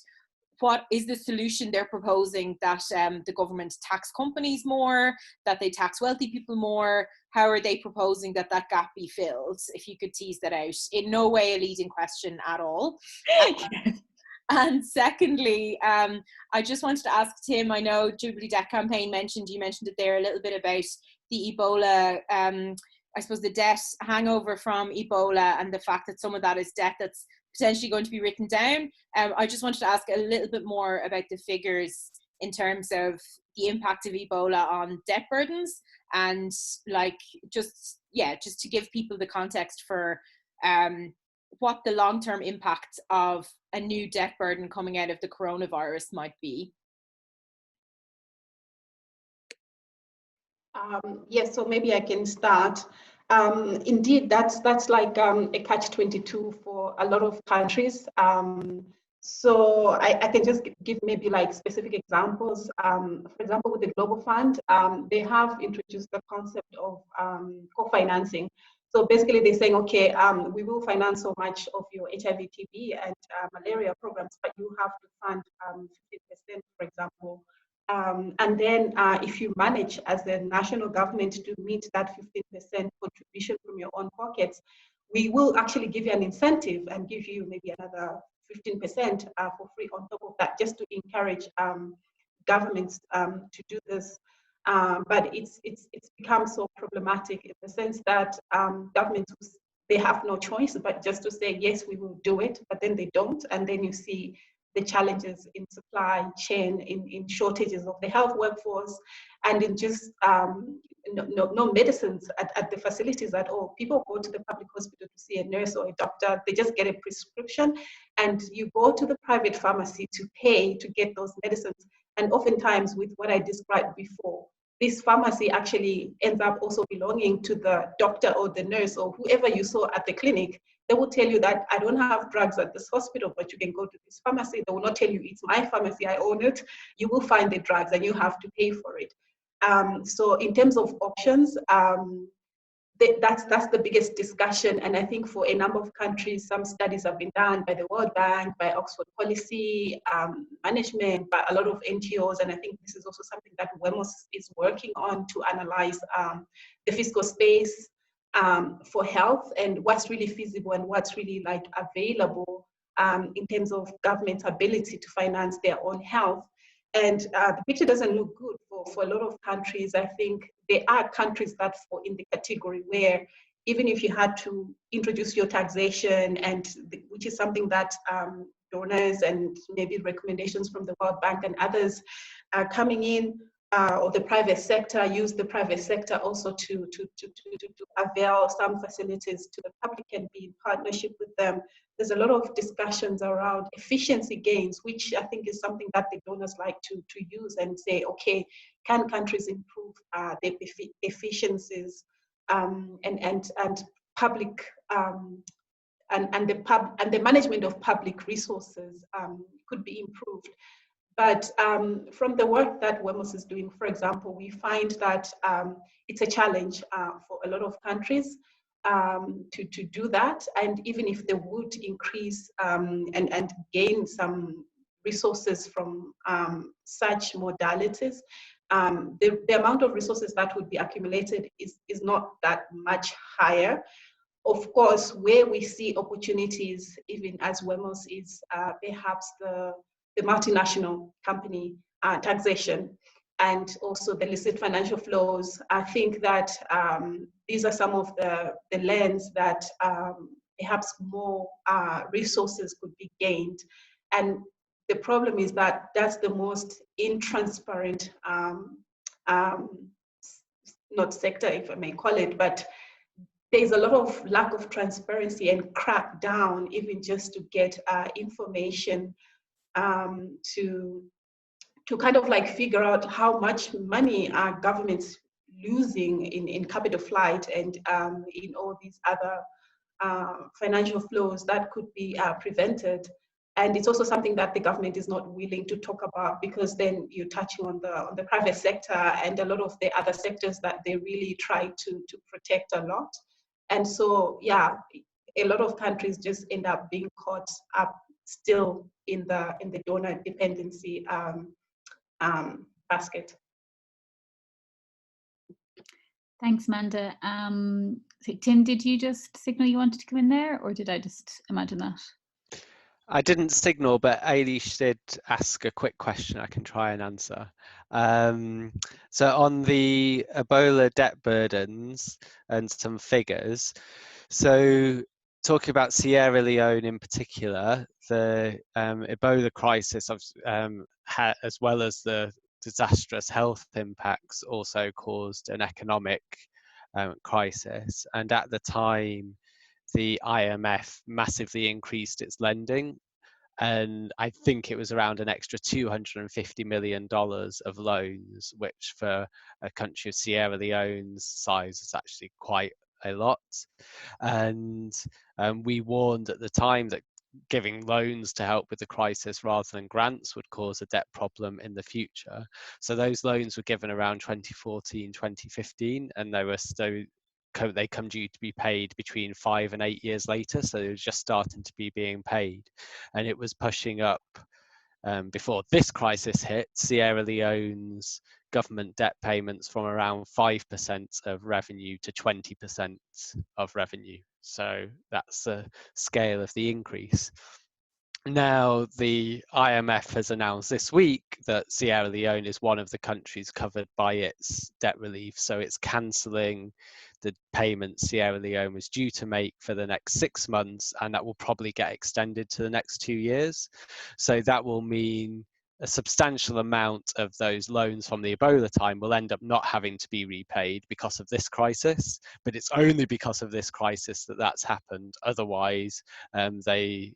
what is the solution they're proposing? That the government tax companies more, that they tax wealthy people more? How are they proposing that gap be filled? If you could tease that out. In no way a leading question at all. And secondly, I just wanted to ask Tim, I know Jubilee Debt Campaign you mentioned it there a little bit about the Ebola, I suppose the debt hangover from Ebola and the fact that some of that is debt that's potentially going to be written down. I just wanted to ask a little bit more about the figures in terms of the impact of Ebola on debt burdens, and just to give people the context for what the long-term impact of a new debt burden coming out of the coronavirus might be. Yes, so maybe I can start. Indeed, that's like a catch-22 for a lot of countries. So I can just give maybe like specific examples. For example, with the Global Fund, they have introduced the concept of co-financing. So basically they're saying, okay, we will finance so much of your HIV, TB and malaria programs, but you have to fund 50%, for example. And then if you manage as a national government to meet that 15% contribution from your own pockets, we will actually give you an incentive and give you maybe another 15% for free on top of that, just to encourage governments to do this. But it's become so problematic in the sense that governments, they have no choice but just to say, yes, we will do it, but then they don't. And then you see the challenges in supply chain, in shortages of the health workforce, and in just no medicines at the facilities at all. People go to the public hospital to see a nurse or a doctor, they just get a prescription, and you go to the private pharmacy to pay to get those medicines. And oftentimes, with what I described before, this pharmacy actually ends up also belonging to the doctor or the nurse or whoever you saw at the clinic. They will tell you that I don't have drugs at this hospital, but you can go to this pharmacy. They will not tell you it's my pharmacy, I own it. You will find the drugs and you have to pay for it. So in terms of options, that's the biggest discussion. And I think for a number of countries, some studies have been done by the World Bank, by Oxford Policy Management, by a lot of NGOs. And I think this is also something that WEMOS is working on to analyze the fiscal space for health and what's really feasible and what's really like available in terms of government's ability to finance their own health. And the picture doesn't look good for a lot of countries. I think there are countries that fall in the category where even if you had to introduce your taxation, and which is something that donors and maybe recommendations from the World Bank and others are coming in, or the private sector, use the private sector also to avail some facilities to the public and be in partnership with them. There's a lot of discussions around efficiency gains, which I think is something that the donors like to use and say, okay, can countries improve their efficiencies and public and the management of public resources could be improved. But from the work that WEMOS is doing, for example, we find that it's a challenge for a lot of countries to do that. And even if they would increase and gain some resources from such modalities, the amount of resources that would be accumulated is not that much higher. Of course, where we see opportunities, even as WEMOS, is perhaps the multinational company taxation and also the illicit financial flows. I think that these are some of the lands that perhaps more resources could be gained. And the problem is that that's the most intransparent, not sector, if I may call it, but there's a lot of lack of transparency and crack down even just to get information to kind of like figure out how much money are governments losing in capital flight and in all these other financial flows that could be prevented. And it's also something that the government is not willing to talk about, because then you're touching on the private sector and a lot of the other sectors that they really try to protect a lot. And so, yeah, a lot of countries just end up being caught up still in the donor dependency basket. Thanks, Amanda. So Tim, did you just signal you wanted to come in there, or did I just imagine that? I didn't signal, but Ailish did ask a quick question I can try and answer. So on the Ebola debt burdens and some figures, so talking about Sierra Leone in particular, the Ebola crisis, as well as the disastrous health impacts, also caused an economic crisis. And at the time, the IMF massively increased its lending, and I think it was around an extra $250 million of loans, which for a country of Sierra Leone's size is actually quite a lot. And we warned at the time that giving loans to help with the crisis rather than grants would cause a debt problem in the future. So those loans were given around 2014, 2015, and they come due to be paid between 5 and 8 years later, so it was just starting to be being paid, and it was pushing up before this crisis hit Sierra Leone's government debt payments from around 5% of revenue to 20% of revenue. So that's the scale of the increase. Now, the IMF has announced this week that Sierra Leone is one of the countries covered by its debt relief, so it's cancelling the payments Sierra Leone was due to make for the next 6 months, and that will probably get extended to the next 2 years. So that will mean a substantial amount of those loans from the Ebola time will end up not having to be repaid because of this crisis, but it's only because of this crisis that that's happened. Otherwise, they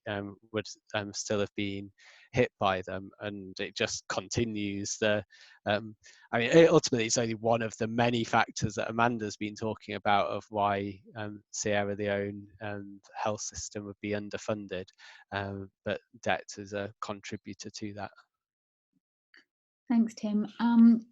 would still have been hit by them, and it just continues I mean, ultimately, it's only one of the many factors that Amanda's been talking about of why Sierra Leone health system would be underfunded, but debt is a contributor to that. Thanks, Tim.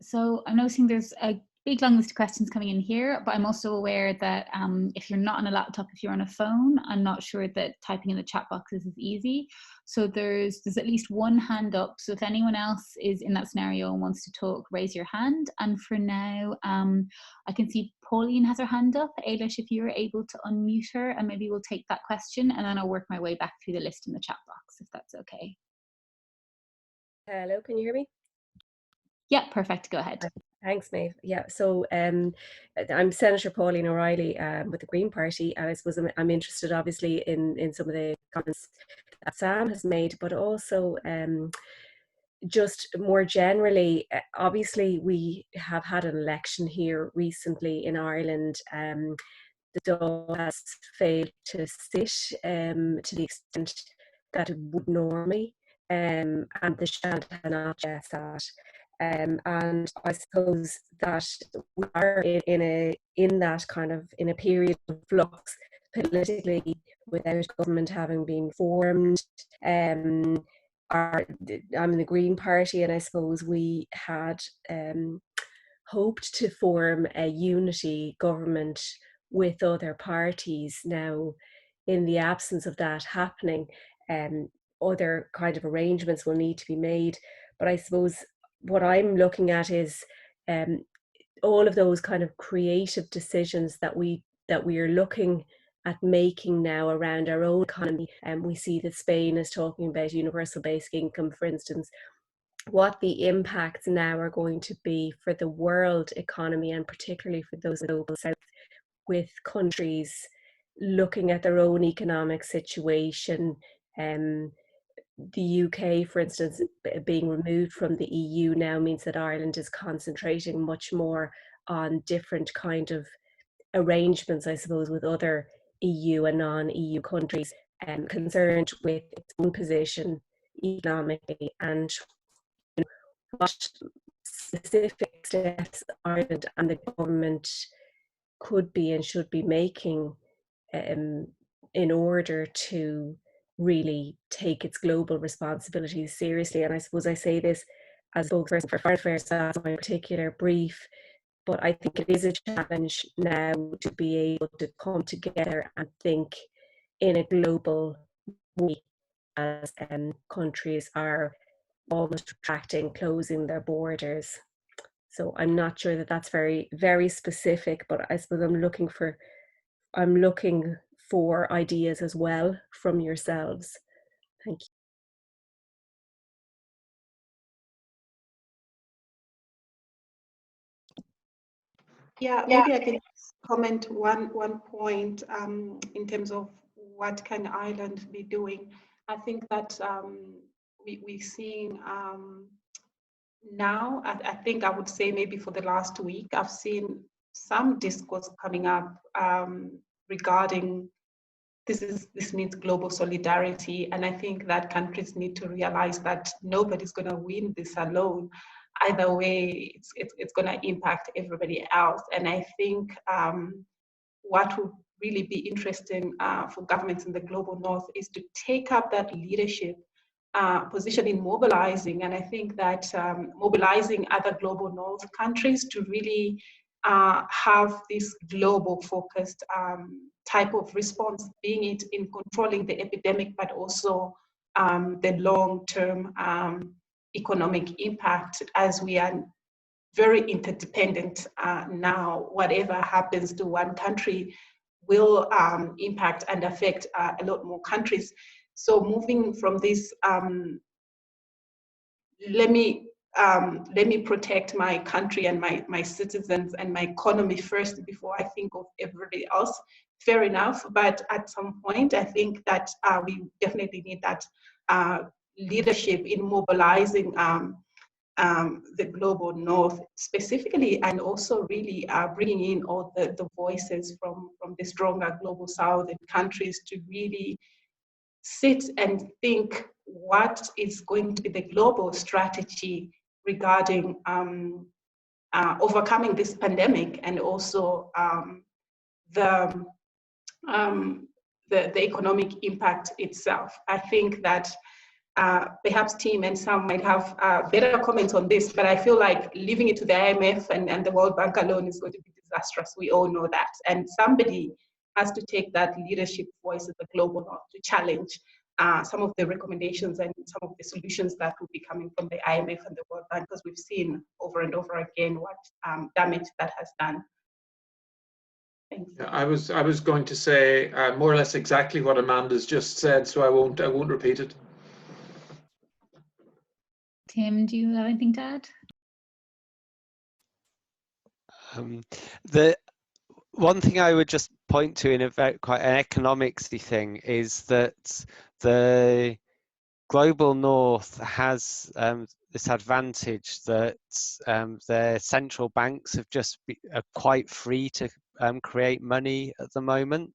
So I'm noticing there's a big long list of questions coming in here, but I'm also aware that if you're not on a laptop, if you're on a phone, I'm not sure that typing in the chat boxes is easy. So there's at least one hand up. So if anyone else is in that scenario and wants to talk, raise your hand. And for now, I can see Pauline has her hand up. Ailish, if you're able to unmute her, and maybe we'll take that question, and then I'll work my way back through the list in the chat box, if that's okay. Hello, can you hear me? Yeah, perfect. Go ahead. Thanks, Maeve. Yeah, so I'm Senator Pauline O'Reilly with the Green Party, and I suppose I'm interested, obviously, in some of the comments that Sam has made, but also just more generally, obviously, we have had an election here recently in Ireland. The Dáil has failed to sit to the extent that it would normally, and the Seanad has not yet sat. And I suppose that we are in that kind of in a period of flux politically, without government having been formed. I'm in the Green Party, and I suppose we had hoped to form a unity government with other parties. Now, in the absence of that happening, other kind of arrangements will need to be made. But I suppose what I'm looking at is all of those kind of creative decisions that we are looking at making now around our own economy. And we see that Spain is talking about universal basic income, for instance. What the impacts now are going to be for the world economy, and particularly for those in the global south, with countries looking at their own economic situation. The UK, for instance, being removed from the EU now means that Ireland is concentrating much more on different kind of arrangements, I suppose, with other EU and non-EU countries, concerned with its own position economically, and what specific steps Ireland and the government could be and should be making in order to really take its global responsibilities seriously. And I suppose I say this as spokesperson for Foreign Affairs, that's my particular brief, but I think it is a challenge now to be able to come together and think in a global way, as countries are almost retracting, closing their borders. So I'm not sure that that's very, very specific, but I suppose I'm looking for ideas as well from yourselves. Thank you. Yeah, maybe I can comment one point in terms of what can Ireland be doing. I think that we're seeing now, I think I would say maybe for the last week, I've seen some discourse coming up regarding this needs global solidarity, and I think that countries need to realize that nobody's going to win this alone. Either way, it's going to impact everybody else. And I think what would really be interesting for governments in the global north is to take up that leadership position in mobilizing. And I think that mobilizing other global north countries to really have this global focused type of response, being it in controlling the epidemic, but also the long-term economic impact, as we are very interdependent now. Whatever happens to one country will impact and affect a lot more countries. So moving from this, let me protect my country and my citizens and my economy first before I think of everybody else. Fair enough, but at some point I think that we definitely need that leadership in mobilizing the global north specifically, and also really bringing in all the voices from the stronger global south and countries to really sit and think what is going to be the global strategy regarding overcoming this pandemic, and also the economic impact itself. I think that perhaps Tim and Sam might have better comments on this, but I feel like leaving it to the IMF and the World Bank alone is going to be disastrous. We all know that. And somebody has to take that leadership voice at the global north to challenge some of the recommendations and some of the solutions that will be coming from the IMF and the World Bank, because we've seen over and over again what damage that has done. Thanks. Yeah, I was going to say more or less exactly what Amanda's just said, so I won't repeat it. Tim, do you have anything to add? The one thing I would just point to in a very quite an economicsy thing is that the global north has this advantage that their central banks have are quite free to create money at the moment.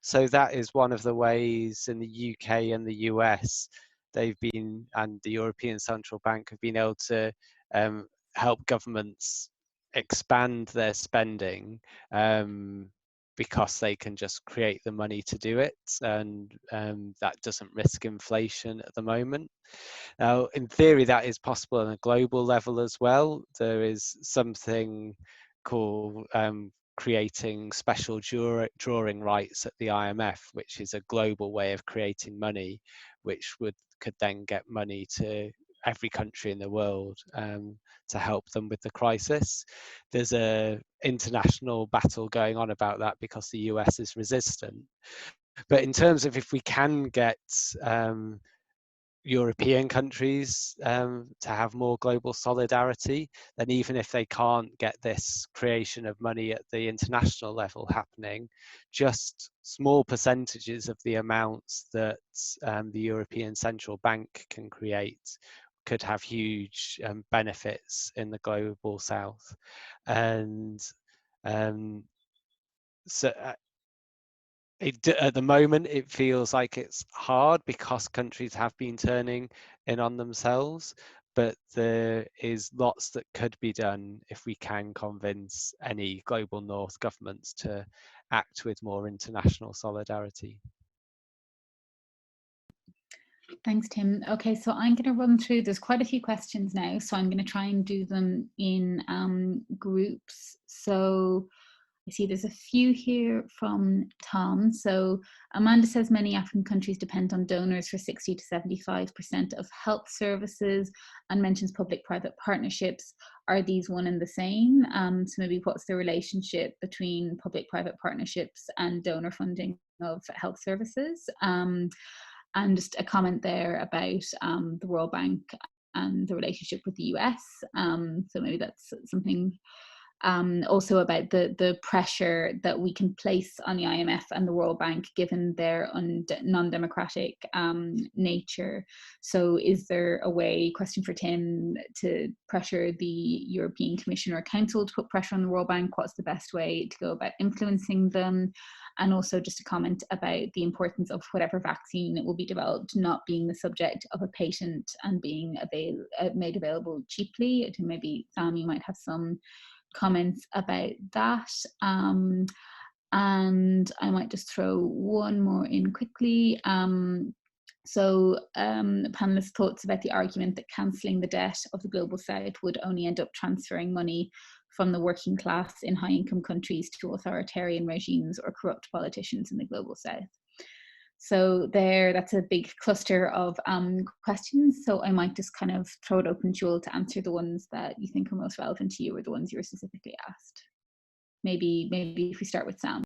So that is one of the ways in the UK and the US and the European Central Bank have been able to help governments expand their spending because they can just create the money to do it, and that doesn't risk inflation at the moment. Now, in theory, that is possible on a global level as well. There is something called creating special drawing rights at the IMF, which is a global way of creating money, which could then get money to every country in the world to help them with the crisis. There's a international battle going on about that because the US is resistant. But in terms of if we can get European countries to have more global solidarity, then even if they can't get this creation of money at the international level happening, just small percentages of the amounts that the European Central Bank can create could have huge benefits in the global south. And so at the moment, it feels like it's hard because countries have been turning in on themselves, but there is lots that could be done if we can convince any global north governments to act with more international solidarity. Thanks, Tim. Okay, so I'm going to run through, there's quite a few questions now, so I'm going to try and do them in groups. So I see there's a few here from Tom. So Amanda says many African countries depend on donors for 60 to 75% of health services, and mentions public-private partnerships. Are these one and the same? So maybe what's the relationship between public-private partnerships and donor funding of health services? And just a comment there about the World Bank and the relationship with the US. So maybe that's something also about the pressure that we can place on the IMF and the World Bank given their non-democratic nature. So is there a way, question for Tim, to pressure the European Commission or Council to put pressure on the World Bank? What's the best way to go about influencing them? And also just a comment about the importance of whatever vaccine will be developed not being the subject of a patent and being made available cheaply. I think maybe Sam, you might have some comments about that. And I might just throw one more in quickly. Panelists' thoughts about the argument that cancelling the debt of the global south would only end up transferring money from the working class in high income countries to authoritarian regimes or corrupt politicians in the global south. So that's a big cluster of questions. So I might just kind of throw it open to you all to answer the ones that you think are most relevant to you or the ones you were specifically asked. Maybe if we start with Sam.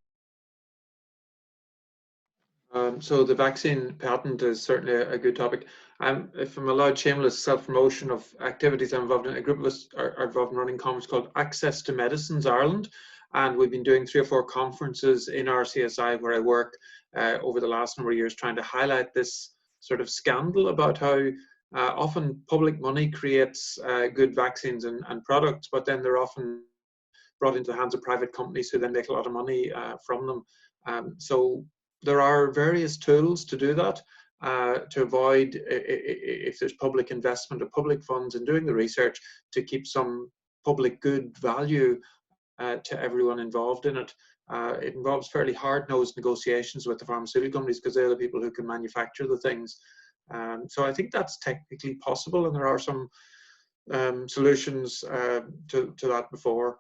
So the vaccine patent is certainly a good topic. If I'm allowed shameless self-promotion of activities I'm involved in, a group of us are involved in running a conference called Access to Medicines Ireland, and we've been doing 3 or 4 conferences in our CSI where I work over the last number of years, trying to highlight this sort of scandal about how often public money creates good vaccines and products, but then they're often brought into the hands of private companies who then make a lot of money from them. So there are various tools to do that, to avoid, if there's public investment or public funds in doing the research, to keep some public good value to everyone involved in it. It involves fairly hard-nosed negotiations with the pharmaceutical companies because they're the people who can manufacture the things. So I think that's technically possible, and there are some solutions to that before.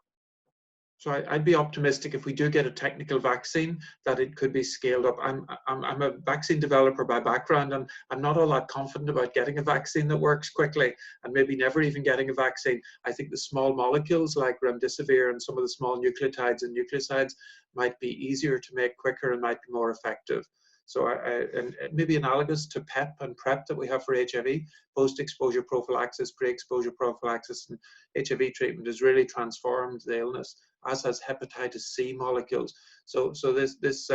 So I'd be optimistic if we do get a technical vaccine that it could be scaled up. I'm a vaccine developer by background, and I'm not all that confident about getting a vaccine that works quickly and maybe never even getting a vaccine. I think the small molecules like remdesivir and some of the small nucleotides and nucleosides might be easier to make quicker and might be more effective. So and maybe analogous to PEP and PrEP that we have for HIV, post-exposure prophylaxis, pre-exposure prophylaxis, and HIV treatment has really transformed the illness. as has hepatitis C molecules. So this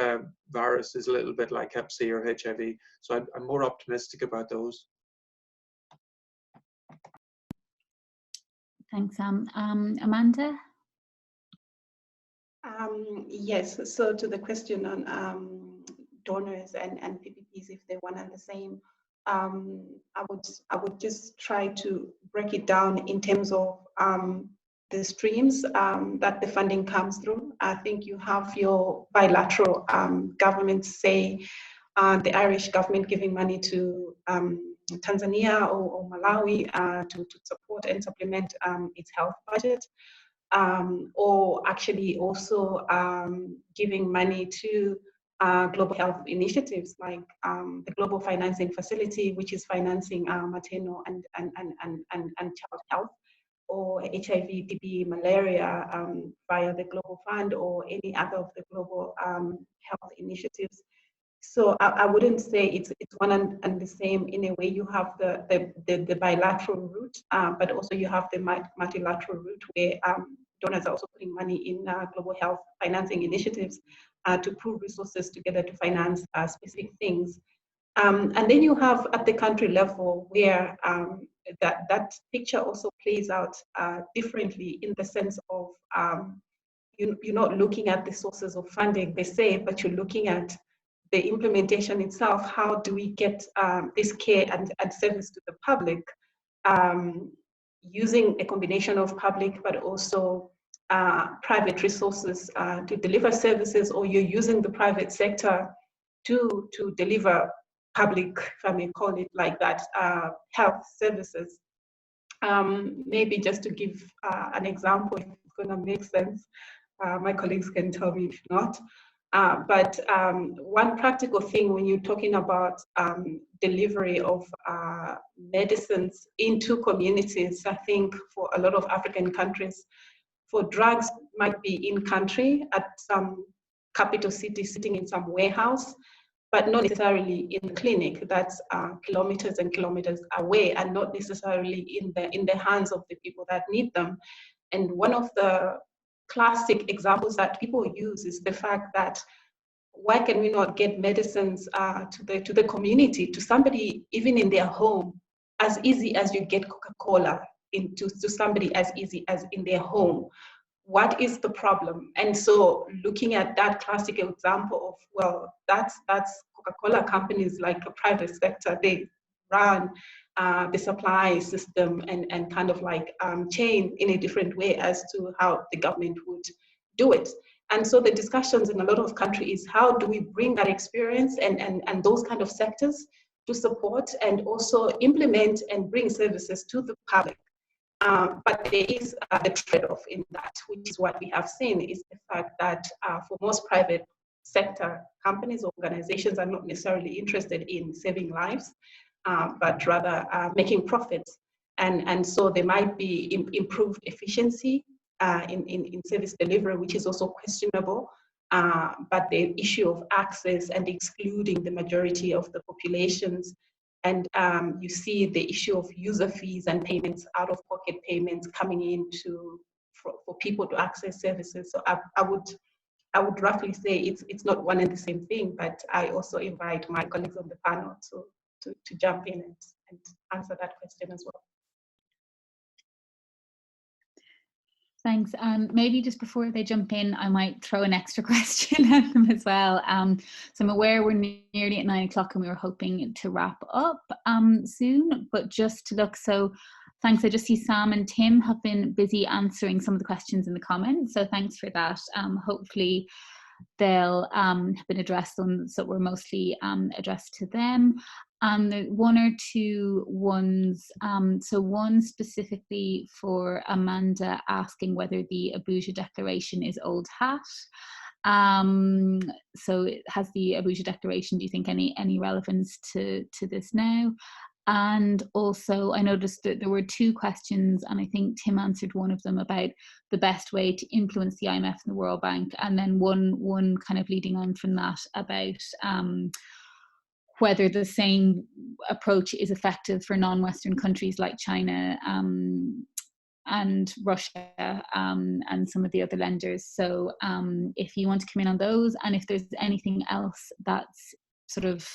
virus is a little bit like Hep C or HIV. So I'm more optimistic about those. Thanks, Sam. Amanda? Yes, so to the question on donors and PPPs, if they're one and the same, I would just try to break it down in terms of the streams that the funding comes through. I think you have your bilateral governments, say the Irish government giving money to Tanzania or Malawi to support and supplement its health budget. Or actually also giving money to global health initiatives like the Global Financing Facility, which is financing maternal and child health, or HIV, TB, malaria via the Global Fund, or any other of the global health initiatives. So I wouldn't say it's one and the same. In a way, you have the bilateral route, but also you have the multilateral route where donors are also putting money in global health financing initiatives to pool resources together to finance specific things. And then you have at the country level where that picture also plays out differently, in the sense of you're not looking at the sources of funding per se, but you're looking at the implementation itself. How do we get this care and service to the public, using a combination of public but also private resources to deliver services, or you're using the private sector to deliver public, if I may call it like that, health services. Maybe just to give an example, if it's going to make sense, my colleagues can tell me if not. But one practical thing when you're talking about delivery of medicines into communities, I think for a lot of African countries, for drugs might be in country at some capital city, sitting in some warehouse, but not necessarily in the clinic. That's kilometers and kilometers away, and not necessarily in the hands of the people that need them. And one of the classic examples that people use is the fact that why can we not get medicines to the community, to somebody even in their home, as easy as you get Coca-Cola to somebody as easy as in their home? What is the problem? And so looking at that classic example of, well, that's Coca-Cola companies like a private sector, they run the supply system and kind of like chain in a different way as to how the government would do it. And so the discussions in a lot of countries is how do we bring that experience and those kind of sectors to support and also implement and bring services to the public. But there is a trade-off in that, which is what we have seen, is the fact that for most private sector companies or organizations are not necessarily interested in saving lives, but rather making profits. And so there might be improved efficiency in service delivery, which is also questionable. But the issue of access and excluding the majority of the populations, and you see the issue of user fees and payments, out-of-pocket payments coming in for people to access services. So I would roughly say it's not one and the same thing, but I also invite my colleagues on the panel to jump in and answer that question as well. Thanks. Maybe just before they jump in, I might throw an extra question at them as well. So I'm aware we're nearly at 9 o'clock and we were hoping to wrap up soon, but just to look, so thanks. I just see Sam and Tim have been busy answering some of the questions in the comments, so thanks for that. Hopefully they'll have been addressed, on so we're mostly addressed to them. One or two ones, so one specifically for Amanda asking whether the Abuja Declaration is old hat. So has the Abuja Declaration, do you think, any relevance to this now? And also I noticed that there were two questions, and I think Tim answered one of them, about the best way to influence the IMF and the World Bank, and then one kind of leading on from that about whether the same approach is effective for non-Western countries like China and Russia, and some of the other lenders. So if you want to come in on those, and if there's anything else that's sort of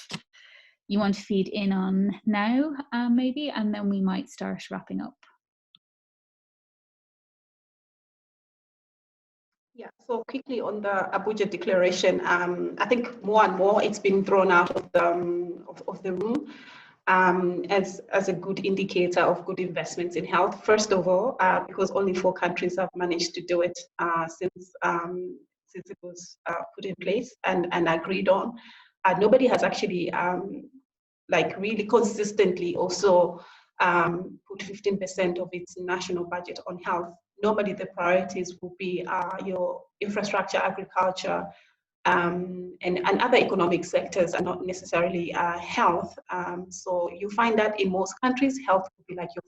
you want to feed in on now, maybe, and then we might start wrapping up. Yeah, so quickly on the Abuja Declaration, I think more and more it's been thrown out of the room as a good indicator of good investments in health. First of all, because only 4 countries have managed to do it since it was put in place and agreed on. Nobody has actually like really consistently also put 15% of its national budget on health. Normally the priorities will be your infrastructure, agriculture, and other economic sectors, and not necessarily health. So you find that in most countries, health will be like your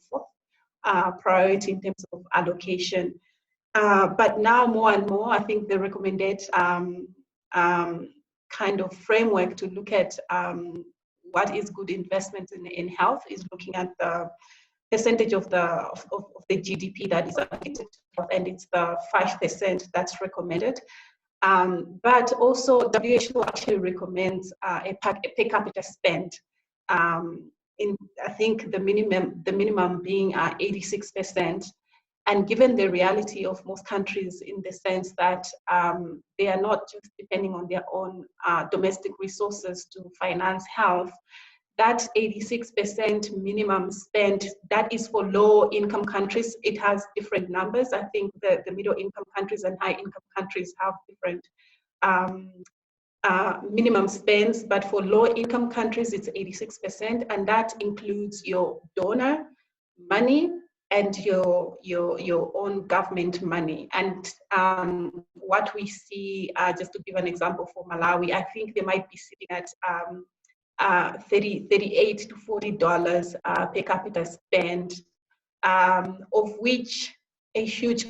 4th priority in terms of allocation. But now more and more, I think the recommended kind of framework to look at what is good investment in health is looking at the percentage of the GDP that is allocated to health, and it's the 5% that's recommended. But also WHO actually recommends a per capita spend in, I think the minimum being 86%. And given the reality of most countries in the sense that they are not just depending on their own domestic resources to finance health, that 86% minimum spend, that is for low income countries. It has different numbers. I think the middle income countries and high income countries have different minimum spends, but for low income countries, it's 86%, and that includes your donor money and your own government money. And what we see, just to give an example for Malawi, I think they might be sitting at $38 to $40 per capita spend, of which a huge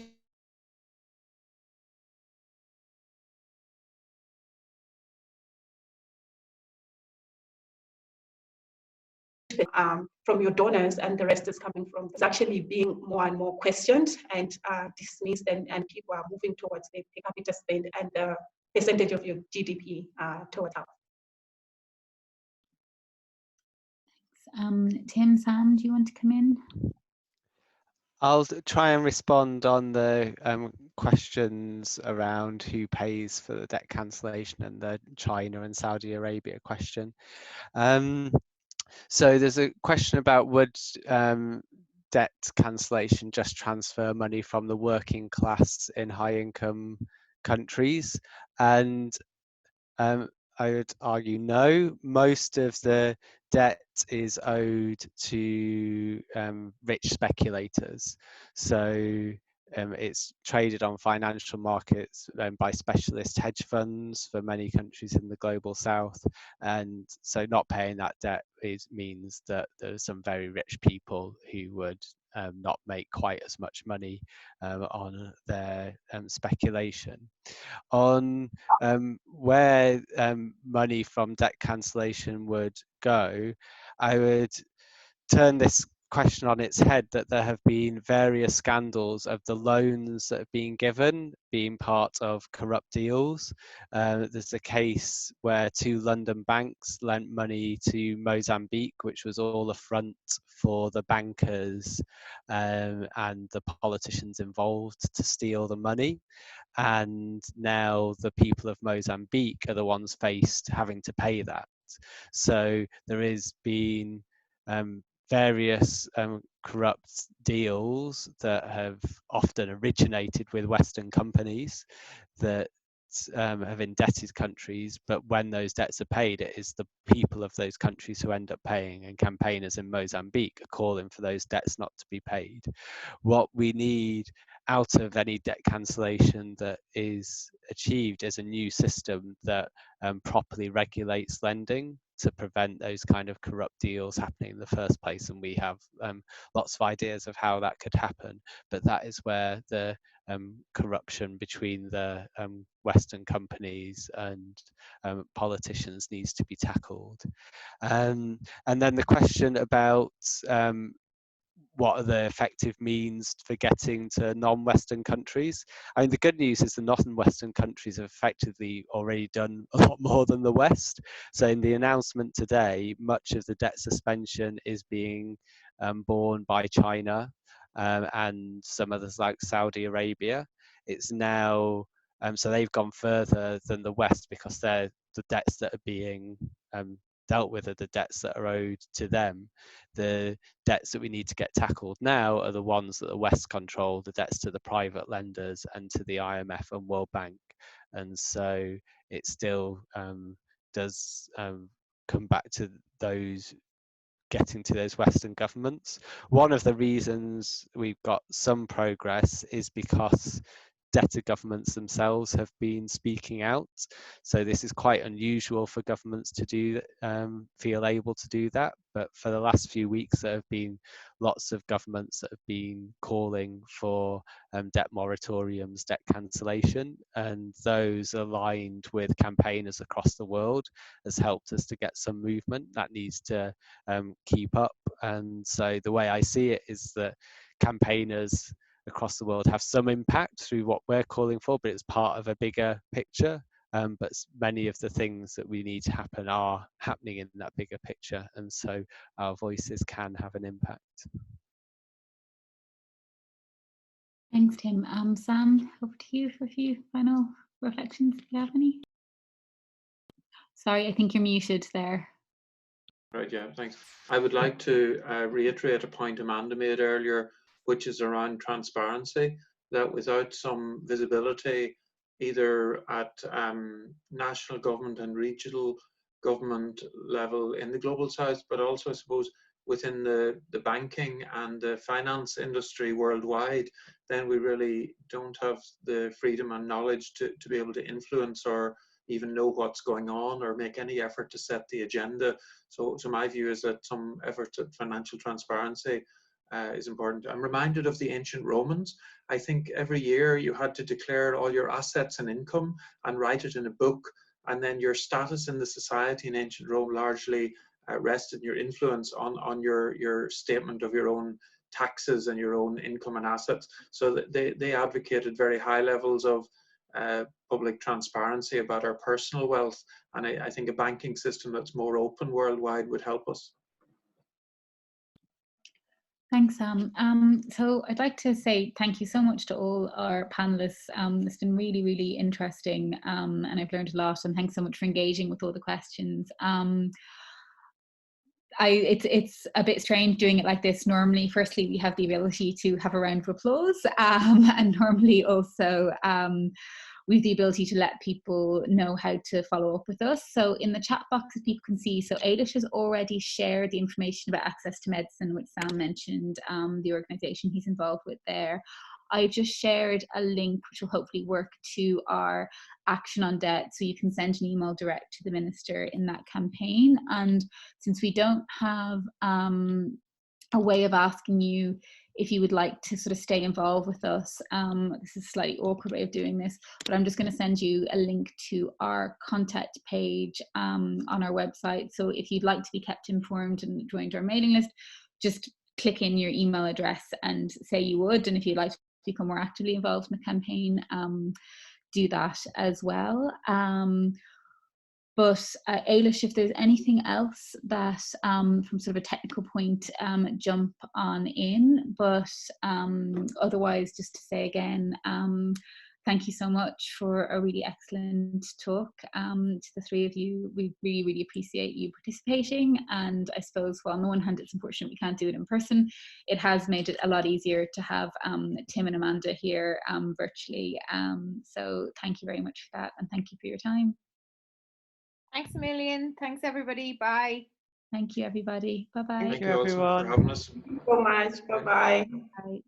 from your donors, and the rest is coming from, it's actually being more and more questioned and dismissed, and people are moving towards the per capita spend and the percentage of your GDP towards health. Tim, Sam, do you want to come in? I'll try and respond on the questions around who pays for the debt cancellation and the China and Saudi Arabia question. So there's a question about would debt cancellation just transfer money from the working class in high income countries? And I would argue no. Most of the debt is owed to rich speculators. So it's traded on financial markets by specialist hedge funds for many countries in the global south. And so not paying that debt means that there's some very rich people who would not make quite as much money on their speculation. On where money from debt cancellation would go, I would turn this question on its head, that there have been various scandals of the loans that have been given being part of corrupt deals. There's a case where 2 London banks lent money to Mozambique, which was all a front for the bankers and the politicians involved to steal the money. And now the people of Mozambique are the ones faced having to pay that. So there has been various corrupt deals that have often originated with Western companies that have indebted countries, but when those debts are paid, it is the people of those countries who end up paying, and campaigners in Mozambique are calling for those debts not to be paid. What we need out of any debt cancellation that is achieved is a new system that properly regulates lending to prevent those kind of corrupt deals happening in the first place. And we have lots of ideas of how that could happen, but that is where the corruption between the Western companies and politicians needs to be tackled. And then the question about what are the effective means for getting to non-Western countries. I mean, the good news is the non-Western countries have effectively already done a lot more than the West. So in the announcement today, much of the debt suspension is being borne by China and some others like Saudi Arabia. It's now, so they've gone further than the West because they're the debts that are being dealt with are the debts that are owed to them. The debts that we need to get tackled now are the ones that the West control, the debts to the private lenders and to the IMF and World Bank. And so it still does come back to those, getting to those Western governments. One of the reasons we've got some progress is because debtor governments themselves have been speaking out. So this is quite unusual for governments to do, feel able to do that. But for the last few weeks, there have been lots of governments that have been calling for debt moratoriums, debt cancellation, and those aligned with campaigners across the world has helped us to get some movement. That needs to keep up. And so the way I see it is that campaigners across the world have some impact through what we're calling for, but it's part of a bigger picture. But many of the things that we need to happen are happening in that bigger picture, and so our voices can have an impact. Thanks, Tim. Sam, over to you for a few final reflections, if you have any. Sorry, I think you're muted there. Right, yeah, thanks. I would like to reiterate a point Amanda made earlier, which is around transparency, that without some visibility, either at national government and regional government level in the global south, but also I suppose within the banking and the finance industry worldwide, then we really don't have the freedom and knowledge to be able to influence or even know what's going on or make any effort to set the agenda. So my view is that some effort at financial transparency is important. I'm reminded of the ancient Romans. I think every year you had to declare all your assets and income and write it in a book, and then your status in the society in ancient Rome largely rested your influence on your statement of your own taxes and your own income and assets. So that they advocated very high levels of public transparency about our personal wealth, and I think a banking system that's more open worldwide would help us. Thanks, Sam. So I'd like to say thank you so much to all our panelists. It's been really, really interesting, and I've learned a lot, and thanks so much for engaging with all the questions. It's a bit strange doing it like this. Normally, firstly, we have the ability to have a round of applause, and normally also we have the ability to let people know how to follow up with us. So in the chat box, as people can see, so Ailish has already shared the information about access to medicine, which Sam mentioned, the organisation he's involved with there. I just shared a link which will hopefully work to our action on debt, so you can send an email direct to the minister in that campaign. And since we don't have a way of asking you if you would like to sort of stay involved with us, this is a slightly awkward way of doing this, but I'm just going to send you a link to our contact page on our website. So if you'd like to be kept informed and joined our mailing list, just click in your email address and say you would, and if you'd like to become more actively involved in the campaign, do that as well. But Ailish, if there's anything else that from sort of a technical point, jump on in. But otherwise, just to say again, thank you so much for a really excellent talk. To the three of you, we really, really appreciate you participating. And I suppose while no one hand, it's unfortunate we can't do it in person, it has made it a lot easier to have Tim and Amanda here virtually. So thank you very much for that, and thank you for your time. Thanks a million. Thanks, everybody. Bye. Thank you, everybody. Bye-bye. Thank you, everyone. For having us. So much. Bye-bye. Bye.